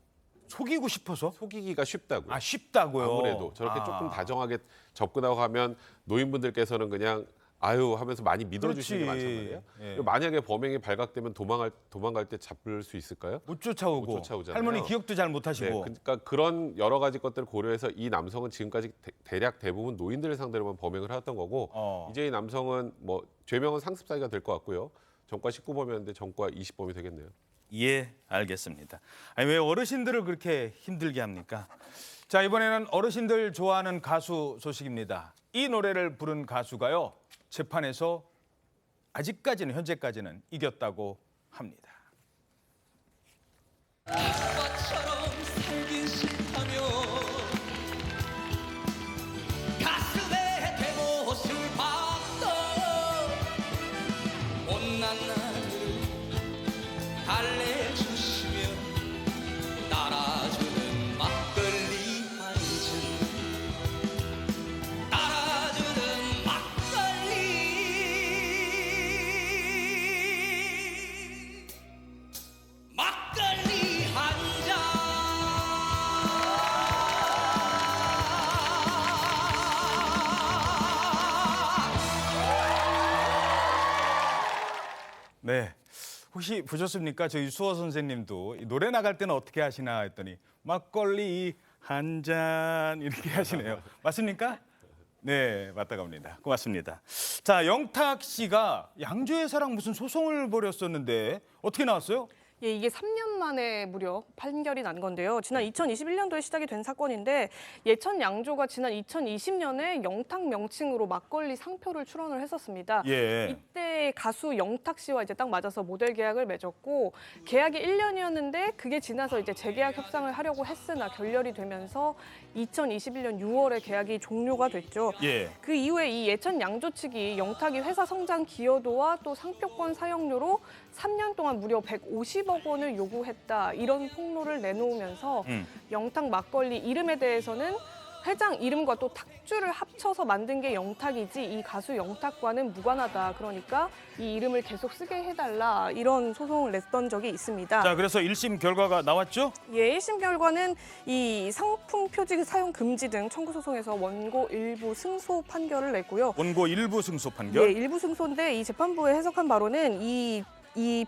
속이고 싶어서? 속이기가 쉽다고요. 아, 쉽다고요? 아무래도 저렇게 조금 다정하게 접근하고 하면 노인분들께서는 그냥 아유 하면서 많이 믿어주시는 게 많단 말이에요. 만약에 범행이 발각되면 도망갈 때 잡을 수 있을까요? 못 쫓아오고. 못 쫓아오잖아요. 할머니 기억도 잘 못하시고. 그러니까 그런 여러 가지 것들을 고려해서 이 남성은 지금까지 대략 대부분 노인들을 상대로만 범행을 해왔던 거고 이제 이 남성은 뭐 죄명은 상습사기가 될 것 같고요. 전과 19범이었는데 전과 20범이 되겠네요. 예, 알겠습니다. 아니, 왜 어르신들을 그렇게 힘들게 합니까? 자, 이번에는 어르신들 좋아하는 가수 소식입니다. 이 노래를 부른 가수가요. 재판에서 아직까지는 현재까지는 이겼다고 합니다. 아빠처럼 살긴 싫다며 가슴에 대못을 박던 못난 나를 달래주시며 따라주는 막걸리 한 잔 따라주는 막걸리 혹시 보셨습니까? 저희 수호 선생님도 이 노래 나갈 때는 어떻게 하시나 했더니 막걸리 한 잔 이렇게 하시네요. 맞습니까? 네, 맞다고 합니다. 고맙습니다. 자, 영탁 씨가 양조회사랑 무슨 소송을 벌였었는데 어떻게 나왔어요? 예, 이게 3년 만에 무려 판결이 난 건데요. 지난 2021년도에 시작이 된 사건인데 예천 양조가 지난 2020년에 영탁 명칭으로 막걸리 상표를 출원을 했었습니다. 예. 이때 가수 영탁 씨와 이제 딱 맞아서 모델 계약을 맺었고 계약이 1년이었는데 그게 지나서 이제 재계약 협상을 하려고 했으나 결렬이 되면서 2021년 6월에 계약이 종료가 됐죠. 예. 그 이후에 이 예천 양조 측이 영탁이 회사 성장 기여도와 또 상표권 사용료로 3년 동안 무려 150억 원을 요구했다. 이런 폭로를 내놓으면서 영탁 막걸리 이름에 대해서는 회장 이름과 또 탁주를 합쳐서 만든 게 영탁이지 이 가수 영탁과는 무관하다. 그러니까 이 이름을 계속 쓰게 해달라. 이런 소송을 냈던 적이 있습니다. 자, 그래서 1심 결과가 나왔죠? 예, 1심 결과는 이 상품 표지 사용 금지 등 청구 소송에서 원고 일부 승소 판결을 냈고요. 원고 일부 승소 판결? 예, 일부 승소인데 이 재판부에 해석한 바로는 이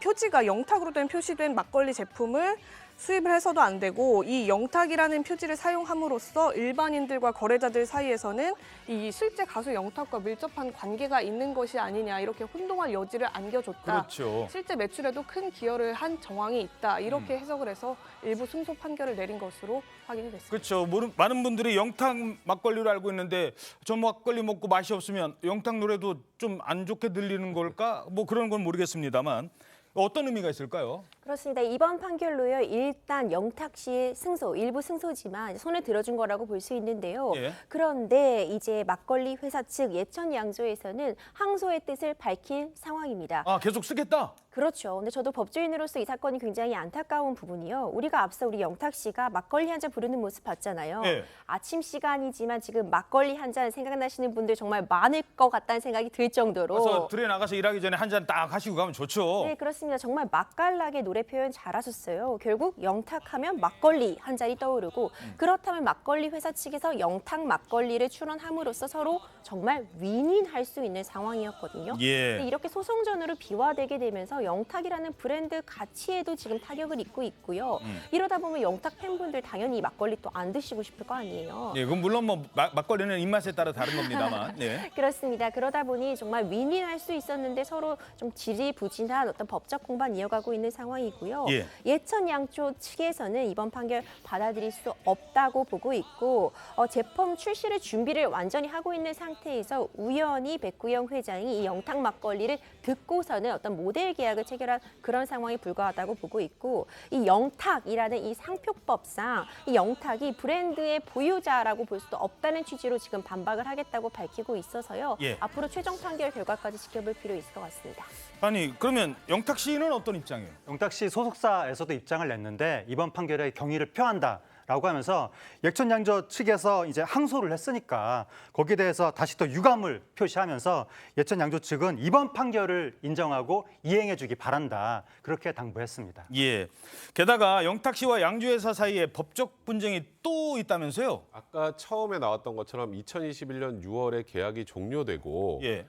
표지가 영탁으로 표시된 막걸리 제품을 수입을 해서도 안 되고 이 영탁이라는 표지를 사용함으로써 일반인들과 거래자들 사이에서는 이 실제 가수 영탁과 밀접한 관계가 있는 것이 아니냐 이렇게 혼동할 여지를 안겨줬다. 그렇죠. 실제 매출에도 큰 기여를 한 정황이 있다. 이렇게 해석을 해서 일부 승소 판결을 내린 것으로 확인이 됐습니다. 그렇죠. 많은 분들이 영탁 막걸리로 알고 있는데 저 막걸리 먹고 맛이 없으면 영탁 노래도 좀 안 좋게 들리는 걸까? 뭐 그런 건 모르겠습니다만 어떤 의미가 있을까요? 그렇습니다. 이번 판결로요. 일단 영탁 씨의 승소, 일부 승소지만 손에 들어준 거라고 볼 수 있는데요. 예. 그런데 이제 막걸리 회사 측 예천 양조에서는 항소의 뜻을 밝힌 상황입니다. 아, 계속 쓰겠다? 그렇죠. 근데 저도 법조인으로서 이 사건이 굉장히 안타까운 부분이요. 우리가 앞서 우리 영탁 씨가 막걸리 한 잔 부르는 모습 봤잖아요. 네. 아침 시간이지만 지금 막걸리 한 잔 생각나시는 분들 정말 많을 것 같다는 생각이 들 정도로. 그래서 들에 나가서 일하기 전에 한 잔 딱 하시고 가면 좋죠. 네, 그렇습니다. 정말 맛깔나게 노래 표현 잘하셨어요. 결국 영탁하면 막걸리 한 잔이 떠오르고 그렇다면 막걸리 회사 측에서 영탁 막걸리를 출원함으로써 서로 정말 윈윈할 수 있는 상황이었거든요. 예. 근데 이렇게 소송전으로 비화되게 되면서 영탁이라는 브랜드 가치에도 지금 타격을 입고 있고요. 이러다 보면 영탁 팬분들 당연히 이 막걸리 또 안 드시고 싶을 거 아니에요. 예, 그건 물론 뭐 막걸리는 입맛에 따라 다른 겁니다만. 네. 그렇습니다. 그러다 보니 정말 윈윈할 수 있었는데 서로 좀 지지부진한 어떤 법적 공방 이어가고 있는 상황이고요. 예. 예천 양조 측에서는 이번 판결 받아들일 수 없다고 보고 있고 제품 출시를 준비를 완전히 하고 있는 상태에서 우연히 백구영 회장이 이 영탁 막걸리를 듣고서는 어떤 모델 계약을 체결한 그런 상황에 불과하다고 보고 있고 이 영탁이라는 이 상표법상 이 영탁이 브랜드의 보유자라고 볼 수도 없다는 취지로 지금 반박을 하겠다고 밝히고 있어서요. 예. 앞으로 최종 판결 결과까지 지켜볼 필요 있을 것 같습니다. 아니, 그러면 영탁 씨는 어떤 입장이에요? 영탁 씨 소속사에서도 입장을 냈는데 이번 판결에 경의를 표한다라고 하면서 예천 양조 측에서 이제 항소를 했으니까 거기에 대해서 다시 또 유감을 표시하면서 예천 양조 측은 이번 판결을 인정하고 이행해주기 바란다 그렇게 당부했습니다. 예. 게다가 영탁 씨와 양조회사 사이에 법적 분쟁이 또 있다면서요? 아까 처음에 나왔던 것처럼 2021년 6월에 계약이 종료되고 예.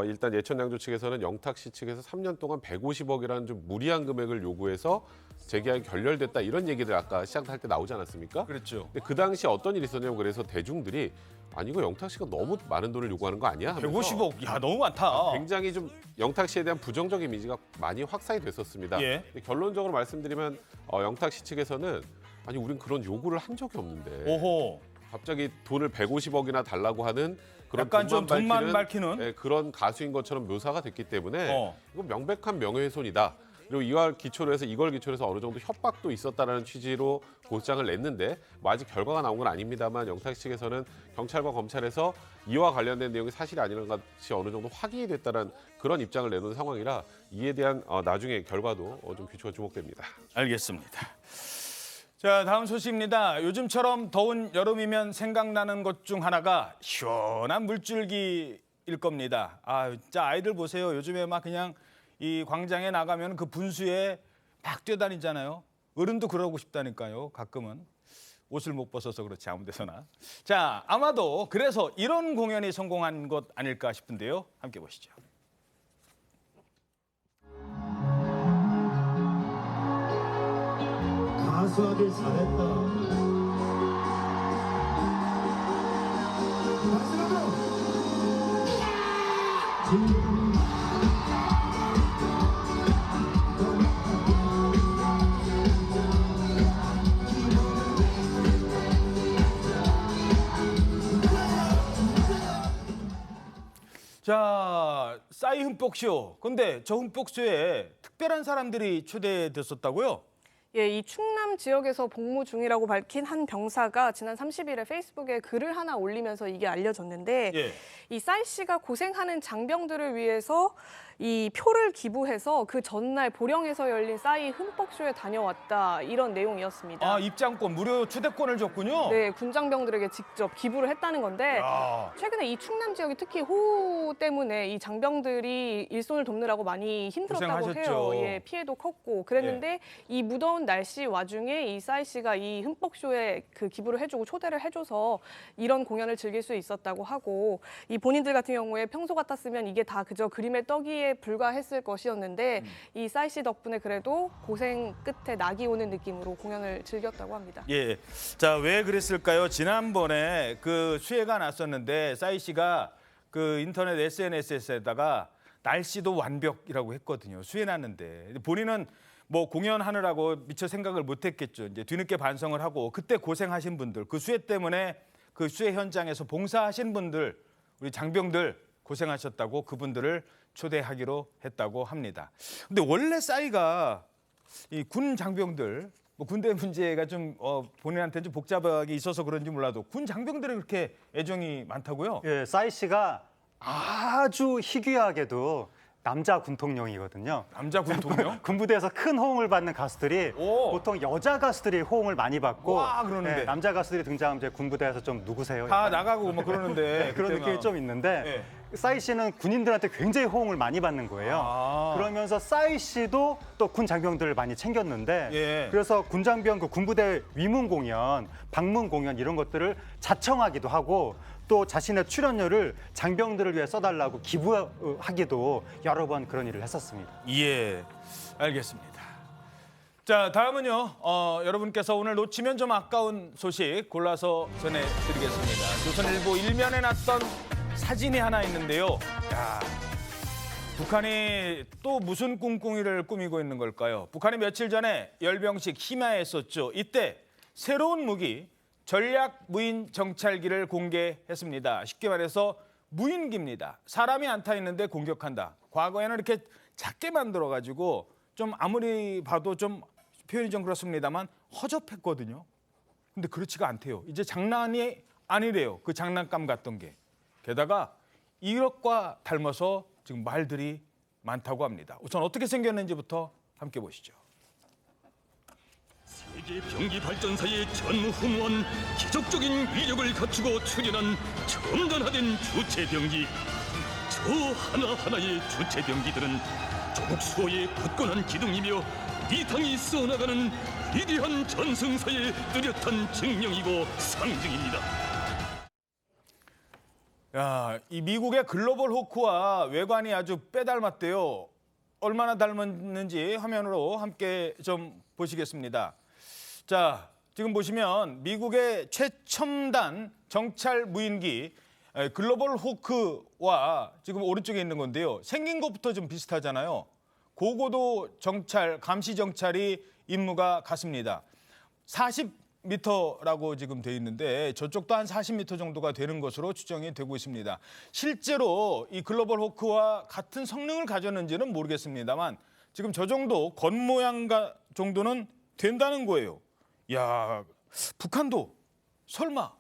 일단 예천양조 측에서는 영탁 씨 측에서 3년 동안 150억이라는 좀 무리한 금액을 요구해서 재계약이 결렬됐다 이런 얘기들 아까 시작할 때 나오지 않았습니까? 그렇죠. 근데 그 당시 어떤 일이 있었냐면 그래서 대중들이 아니 이거 영탁 씨가 너무 많은 돈을 요구하는 거 아니야? 하면서 150억, 야 너무 많다. 굉장히 좀 영탁 씨에 대한 부정적 이미지가 많이 확산이 됐었습니다. 예. 근데 결론적으로 말씀드리면 영탁 씨 측에서는 아니 우린 그런 요구를 한 적이 없는데 오호. 갑자기 돈을 150억이나 달라고 하는 그런 약간 좀 돈만 밝히는? 네, 그런 가수인 것처럼 묘사가 됐기 때문에 이건 명백한 명예훼손이다. 그리고 이걸 기초로 해서 어느 정도 협박도 있었다라는 취지로 고소장을 냈는데 뭐 아직 결과가 나온 건 아닙니다만 영탁 씨 측에서는 경찰과 검찰에서 이와 관련된 내용이 사실이 아니라는 것이 어느 정도 확인이 됐다는 그런 입장을 내놓은 상황이라 이에 대한 나중에 결과도 좀 귀추가 주목됩니다. 알겠습니다. 자, 다음 소식입니다. 요즘처럼 더운 여름이면 생각나는 것 중 하나가 시원한 물줄기일 겁니다. 아, 진짜 아이들 보세요. 요즘에 막 그냥 이 광장에 나가면 그 분수에 막 뛰어다니잖아요. 어른도 그러고 싶다니까요. 가끔은. 옷을 못 벗어서 그렇지 아무 데서나. 자, 아마도 그래서 이런 공연이 성공한 것 아닐까 싶은데요. 함께 보시죠. 가수하길 잘했다. 자, 싸이 흠뻑쇼. 근데 저 흠뻑쇼에 특별한 사람들이 초대됐었다고요? 예, 이 충남 지역에서 복무 중이라고 밝힌 한 병사가 지난 30일에 페이스북에 글을 하나 올리면서 이게 알려졌는데 예. 이 싸이 씨가 고생하는 장병들을 위해서 이 표를 기부해서 그 전날 보령에서 열린 싸이 흠뻑쇼에 다녀왔다 이런 내용이었습니다. 아, 입장권, 무료 초대권을 줬군요. 네, 군장병들에게 직접 기부를 했다는 건데 야. 최근에 이 충남 지역이 특히 호우 때문에 이 장병들이 일손을 돕느라고 많이 힘들었다고 고생하셨죠. 해요. 예, 피해도 컸고 그랬는데 이 무더운 날씨 와중에 이 싸이 씨가 이 흠뻑쇼에 그 기부를 해주고 초대를 해줘서 이런 공연을 즐길 수 있었다고 하고 이 본인들 같은 경우에 평소 같았으면 이게 다 그저 그림의 떡이에 불과했을 것이었는데 이 싸이 씨 덕분에 그래도 고생 끝에 낙이 오는 느낌으로 공연을 즐겼다고 합니다. 예. 자, 왜 그랬을까요? 지난번에 그 수해가 났었는데 싸이 씨가 그 인터넷 SNS에다가 날씨도 완벽이라고 했거든요. 수해 났는데 본인은 뭐 공연하느라고 미처 생각을 못했겠죠. 이제 뒤늦게 반성을 하고 그때 고생하신 분들, 그 수해 때문에 그 수해 현장에서 봉사하신 분들, 우리 장병들 고생하셨다고 그분들을 초대하기로 했다고 합니다. 근데 원래 싸이가 이 군 장병들, 뭐 군대 문제가 좀 본인한테 좀 복잡하게 있어서 그런지 몰라도 군 장병들이 그렇게 애정이 많다고요? 예, 싸이 씨가 아주 희귀하게도 남자 군통령이거든요. 남자 군통령? 군부대에서 큰 호응을 받는 가수들이 보통 여자 가수들이 호응을 많이 받고 와, 그러는데. 남자 가수들이 등장하면 이제 군부대에서 좀 누구세요? 다 약간. 나가고 뭐 그러는데 네, 그런 그때만. 느낌이 좀 있는데 싸이 씨는 군인들한테 굉장히 호응을 많이 받는 거예요. 그러면서 싸이 씨도 또 군 장병들을 많이 챙겼는데 그래서 군 장병 그 군부대 위문 공연, 방문 공연 이런 것들을 자청하기도 하고 또 자신의 출연료를 장병들을 위해 써달라고 기부하기도 여러 번 그런 일을 했었습니다. 예, 알겠습니다. 자, 다음은요. 여러분께서 오늘 놓치면 좀 아까운 소식 골라서 전해드리겠습니다. 조선일보 일면에 났던 사진이 하나 있는데요. 야, 북한이 또 무슨 꿍꿍이를 꾸미고 있는 걸까요? 북한이 며칠 전에 열병식 심야했었죠. 이때 새로운 무기 전략 무인 정찰기를 공개했습니다. 쉽게 말해서 무인기입니다. 사람이 안 타 있는데 공격한다. 과거에는 이렇게 작게 만들어가지고 좀 아무리 봐도 좀 표현이 좀 그렇습니다만 허접했거든요. 근데 그렇지가 않대요. 이제 장난이 아니래요. 그 장난감 같던 게. 게다가 이것과 닮아서 지금 말들이 많다고 합니다. 우선 어떻게 생겼는지부터 함께 보시죠. 세계 병기 발전사의 전무후무한 기적적인 위력을 갖추고 출현한 첨단화된 주체병기. 저 하나하나의 주체병기들은 조국 수호의 굳건한 기둥이며 이 당이 써나가는 위대한 전승사의 뚜렷한 증명이고 상징입니다. 야, 이 미국의 글로벌 호크와 외관이 아주 빼닮았대요. 얼마나 닮았는지 화면으로 함께 좀 보시겠습니다. 자, 지금 보시면 미국의 최첨단 정찰 무인기 글로벌 호크와 지금 오른쪽에 있는 건데요. 생긴 것부터 좀 비슷하잖아요. 고고도 정찰, 감시 정찰이 임무가 같습니다. 40m라고 지금 돼 있는데 저쪽도 한 40m 정도가 되는 것으로 추정이 되고 있습니다. 실제로 이 글로벌 호크와 같은 성능을 가졌는지는 모르겠습니다만 지금 저 정도 겉모양 정도는 된다는 거예요. 야, 북한도 설마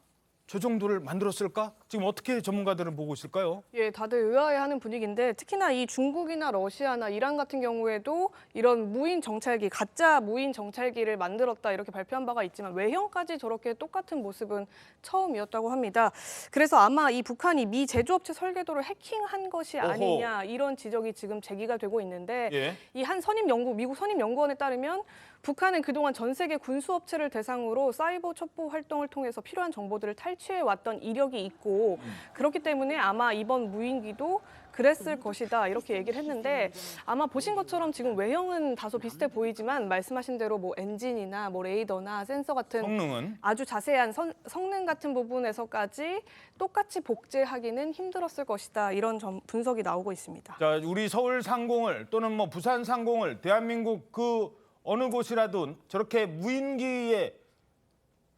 저 정도를 만들었을까? 지금 어떻게 전문가들은 보고 있을까요? 예, 다들 의아해하는 분위기인데 특히나 이 중국이나 러시아나 이란 같은 경우에도 이런 무인 정찰기, 가짜 무인 정찰기를 만들었다 이렇게 발표한 바가 있지만 외형까지 저렇게 똑같은 모습은 처음이었다고 합니다. 그래서 아마 이 북한이 미 제조업체 설계도를 해킹한 것이 아니냐 이런 지적이 지금 제기가 되고 있는데 이 한 미국 선임연구원에 따르면 북한은 그동안 전 세계 군수업체를 대상으로 사이버 첩보 활동을 통해서 필요한 정보들을 탈취해왔던 이력이 있고 있고 그렇기 때문에 아마 이번 무인기도 그랬을 것이다 이렇게 얘기를 했는데 아마 보신 것처럼 지금 외형은 다소 비슷해 보이지만 말씀하신 대로 뭐 엔진이나 뭐 레이더나 센서 같은 성능은 아주 자세한 성능 같은 부분에서까지 똑같이 복제하기는 힘들었을 것이다 이런 분석이 나오고 있습니다. 자, 우리 서울 상공을 또는 뭐 부산 상공을 대한민국 그 어느 곳이라도 저렇게 무인기에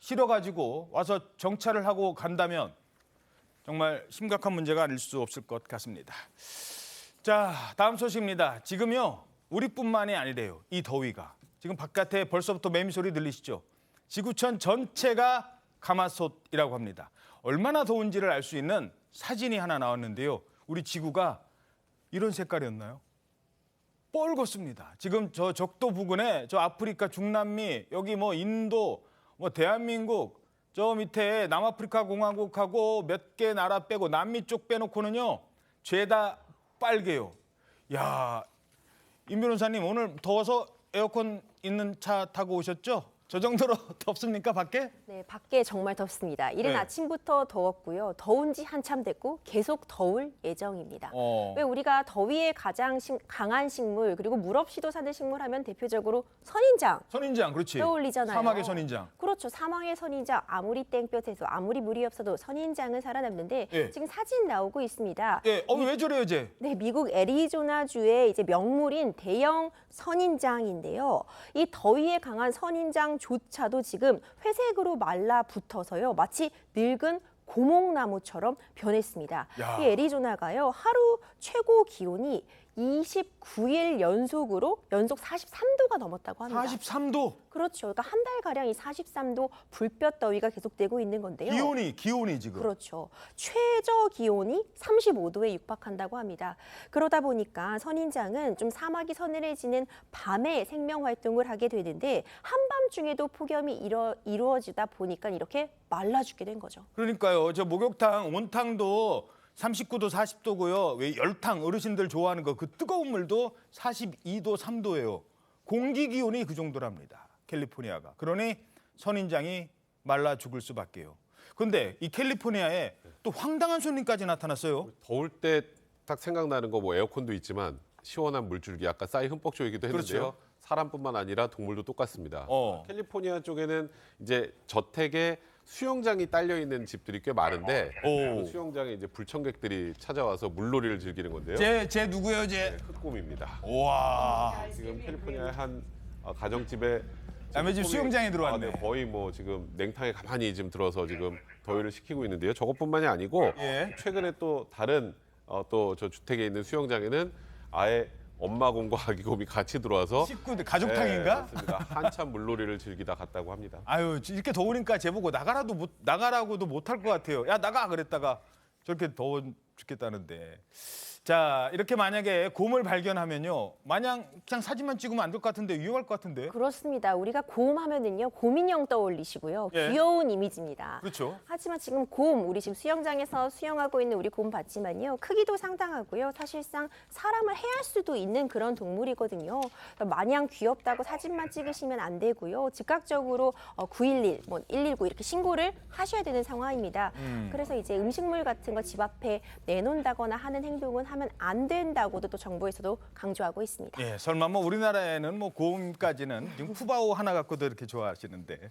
실어가지고 와서 정찰을 하고 간다면 정말 심각한 문제가 아닐 수 없을 것 같습니다. 자, 다음 소식입니다. 지금요, 우리뿐만이 아니래요. 이 더위가. 지금 바깥에 벌써부터 매미 소리 들리시죠? 지구촌 전체가 가마솥이라고 합니다. 얼마나 더운지를 알 수 있는 사진이 하나 나왔는데요. 우리 지구가 이런 색깔이었나요? 뻘겋습니다. 지금 저 적도 부근에 저 아프리카, 중남미, 여기 뭐 인도, 뭐 대한민국, 저 밑에 남아프리카 공화국하고 몇 개 나라 빼고 남미 쪽 빼놓고는요. 죄다 빨개요. 야, 임 변호사님 오늘 더워서 에어컨 있는 차 타고 오셨죠? 저 정도로 덥습니까, 밖에? 네, 밖에 정말 덥습니다. 이른 네. 아침부터 더웠고요. 더운 지 한참 됐고 계속 더울 예정입니다. 왜 우리가 더위에 가장 강한 식물 그리고 물 없이도 사는 식물 하면 대표적으로 선인장. 선인장, 그렇지. 떠올리잖아요. 사막의 선인장. 그렇죠. 사막의 선인장. 아무리 땡볕에서 아무리 물이 없어도 선인장은 살아남는데 예. 지금 사진 나오고 있습니다. 예, 왜 저래요, 이제? 네, 미국 애리조나주의 이제 명물인 대형 선인장인데요. 이 더위에 강한 선인장조차도 지금 회색으로 말라붙어서요. 마치 늙은 고목나무처럼 변했습니다. 야. 이 애리조나가요. 하루 최고 기온이 29일 연속 43도가 넘었다고 합니다. 43도? 그렇죠. 그러니까 한 달가량 이 43도 불볕 더위가 계속되고 있는 건데요. 기온이 지금. 그렇죠. 최저 기온이 35도에 육박한다고 합니다. 그러다 보니까 선인장은 좀 사막이 서늘해지는 밤에 생명 활동을 하게 되는데 한밤중에도 폭염이 이루어지다 보니까 이렇게 말라 죽게 된 거죠. 그러니까요. 저 목욕탕, 온탕도 39도, 40도고요. 왜 열탕 어르신들 좋아하는 거 그 뜨거운 물도 42도, 3도예요. 공기 기온이 그 정도랍니다. 캘리포니아가. 그러니 선인장이 말라 죽을 수밖에요. 그런데 이 캘리포니아에 또 황당한 손님까지 나타났어요. 더울 때 딱 생각나는 거 뭐 에어컨도 있지만 시원한 물줄기 아까 싸이 흠뻑 조이기도 했는데요. 그렇죠. 사람뿐만 아니라 동물도 똑같습니다. 캘리포니아 쪽에는 이제 저택에 수영장이 딸려 있는 집들이 꽤 많은데 그 수영장에 이제 불청객들이 찾아와서 물놀이를 즐기는 건데요. 제 누구예요, 제? 네, 흑곰입니다. 와. 지금 캘리포니아의 한 가정집에 남의 집 수영장에 들어왔네. 네, 거의 뭐 지금 냉탕에 가만히 지금 들어서 지금 더위를 식히고 있는데요. 저것뿐만이 아니고 최근에 또 다른 또 저 주택에 있는 수영장에는 아예 엄마곰과 아기곰이 같이 들어와서 식구들 가족탕인가? 네, 맞습니다. 한참 물놀이를 즐기다 갔다고 합니다. 아유, 이렇게 더우니까 제보고 나가라고도 못할 것 같아요. 야, 나가 그랬다가 저렇게 더워 죽겠다는데. 자, 이렇게 만약에 곰을 발견하면요. 마냥 그냥 사진만 찍으면 안 될 것 같은데 위험할 것 같은데. 그렇습니다. 우리가 곰 하면은요. 곰인형 떠올리시고요. 귀여운 이미지입니다. 그렇죠. 하지만 지금 우리 지금 수영장에서 수영하고 있는 우리 곰 봤지만요. 크기도 상당하고요. 사실상 사람을 해할 수도 있는 그런 동물이거든요. 마냥 귀엽다고 사진만 찍으시면 안 되고요. 즉각적으로 911, 119 이렇게 신고를 하셔야 되는 상황입니다. 그래서 이제 음식물 같은 거 집 앞에 내놓는다거나 하는 행동은 하면 안 된다고도 또 정부에서도 강조하고 있습니다. 예, 설마 뭐 우리나라에는 뭐 곰까지는 지금 푸바오 하나 갖고도 이렇게 좋아하시는데.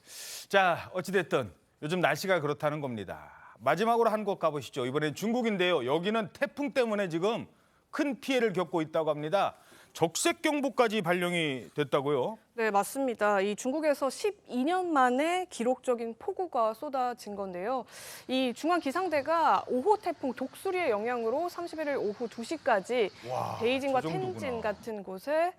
자, 어찌됐든 요즘 날씨가 그렇다는 겁니다. 마지막으로 한 곳 가보시죠. 이번엔 중국인데요. 여기는 태풍 때문에 지금 큰 피해를 겪고 있다고 합니다. 적색경보까지 발령이 됐다고요? 네, 맞습니다. 이 중국에서 12년 만에 기록적인 폭우가 쏟아진 건데요. 이 중앙기상대가 5호 태풍 독수리의 영향으로 31일 오후 2시까지 베이징과 저 정도구나. 텐진 같은 곳에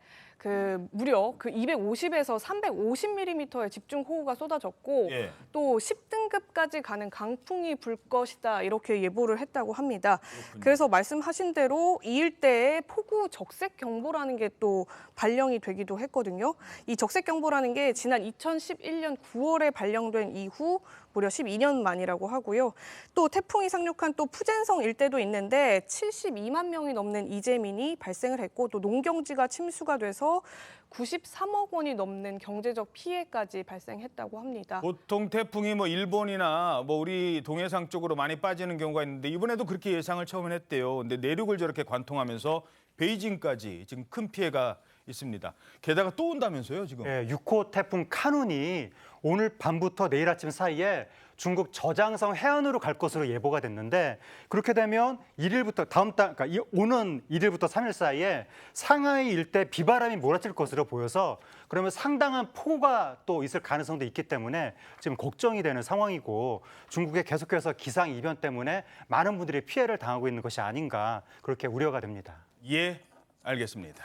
무려 250에서 350mm의 집중호우가 쏟아졌고 또 10등급까지 가는 강풍이 불 것이다 이렇게 예보를 했다고 합니다. 그래서 말씀하신 대로 이 일대에 폭우 적색경보라는 게 또 발령이 되기도 했거든요. 이 적색경보라는 게 지난 2011년 9월에 발령된 이후 무려 12년 만이라고 하고요. 또 태풍이 상륙한 또 푸젠성 일대도 있는데 72만 명이 넘는 이재민이 발생을 했고 또 농경지가 침수가 돼서 포함해서 93억 원이 넘는 경제적 피해까지 발생했다고 합니다. 보통 태풍이 뭐 일본이나 뭐 우리 동해상 쪽으로 많이 빠지는 경우가 있는데 이번에도 그렇게 예상을 처음엔 했대요. 근데 내륙을 저렇게 관통하면서 베이징까지 지금 큰 피해가 있습니다. 게다가 또 온다면서요, 지금? 네, 6호 태풍 카눈이 오늘 밤부터 내일 아침 사이에 중국 저장성 해안으로 갈 것으로 예보가 됐는데 그렇게 되면 1일부터 다음 달, 그러니까 오는 1일부터 3일 사이에 상하이 일대 비바람이 몰아칠 것으로 보여서 그러면 상당한 폭우가 또 있을 가능성도 있기 때문에 지금 걱정이 되는 상황이고 중국에 계속해서 기상 이변 때문에 많은 분들이 피해를 당하고 있는 것이 아닌가 그렇게 우려가 됩니다. 예, 알겠습니다.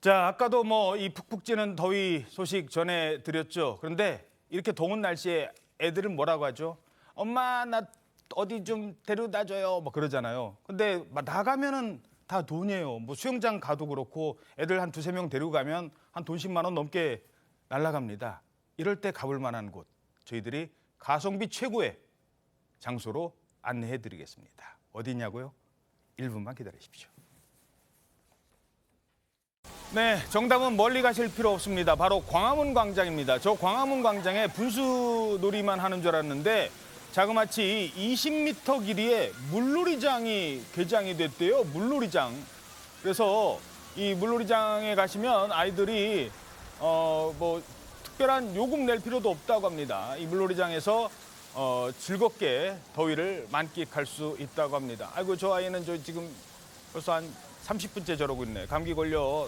자, 아까도 뭐 이 푹푹 찌는 더위 소식 전해드렸죠. 그런데 이렇게 더운 날씨에 애들은 뭐라고 하죠? 엄마, 나 어디 좀 데려다줘요. 뭐 그러잖아요. 근데 막 나가면은 다 돈이에요. 뭐 수영장 가도 그렇고 애들 한 2-3명 데리고 가면 한 돈 10만 원 넘게 날라갑니다. 이럴 때 가볼 만한 곳 저희들이 가성비 최고의 장소로 안내해드리겠습니다. 어디냐고요? 1분만 기다리십시오. 네, 정답은 멀리 가실 필요 없습니다. 바로 광화문 광장입니다. 저 광화문 광장에 분수놀이만 하는 줄 알았는데 자그마치 20m 길이의 물놀이장이 개장이 됐대요. 물놀이장. 그래서 이 물놀이장에 가시면 아이들이 뭐 특별한 요금 낼 필요도 없다고 합니다. 이 물놀이장에서 즐겁게 더위를 만끽할 수 있다고 합니다. 아이고, 저 아이는 저 지금 벌써 한 30분째 저러고 있네. 감기 걸려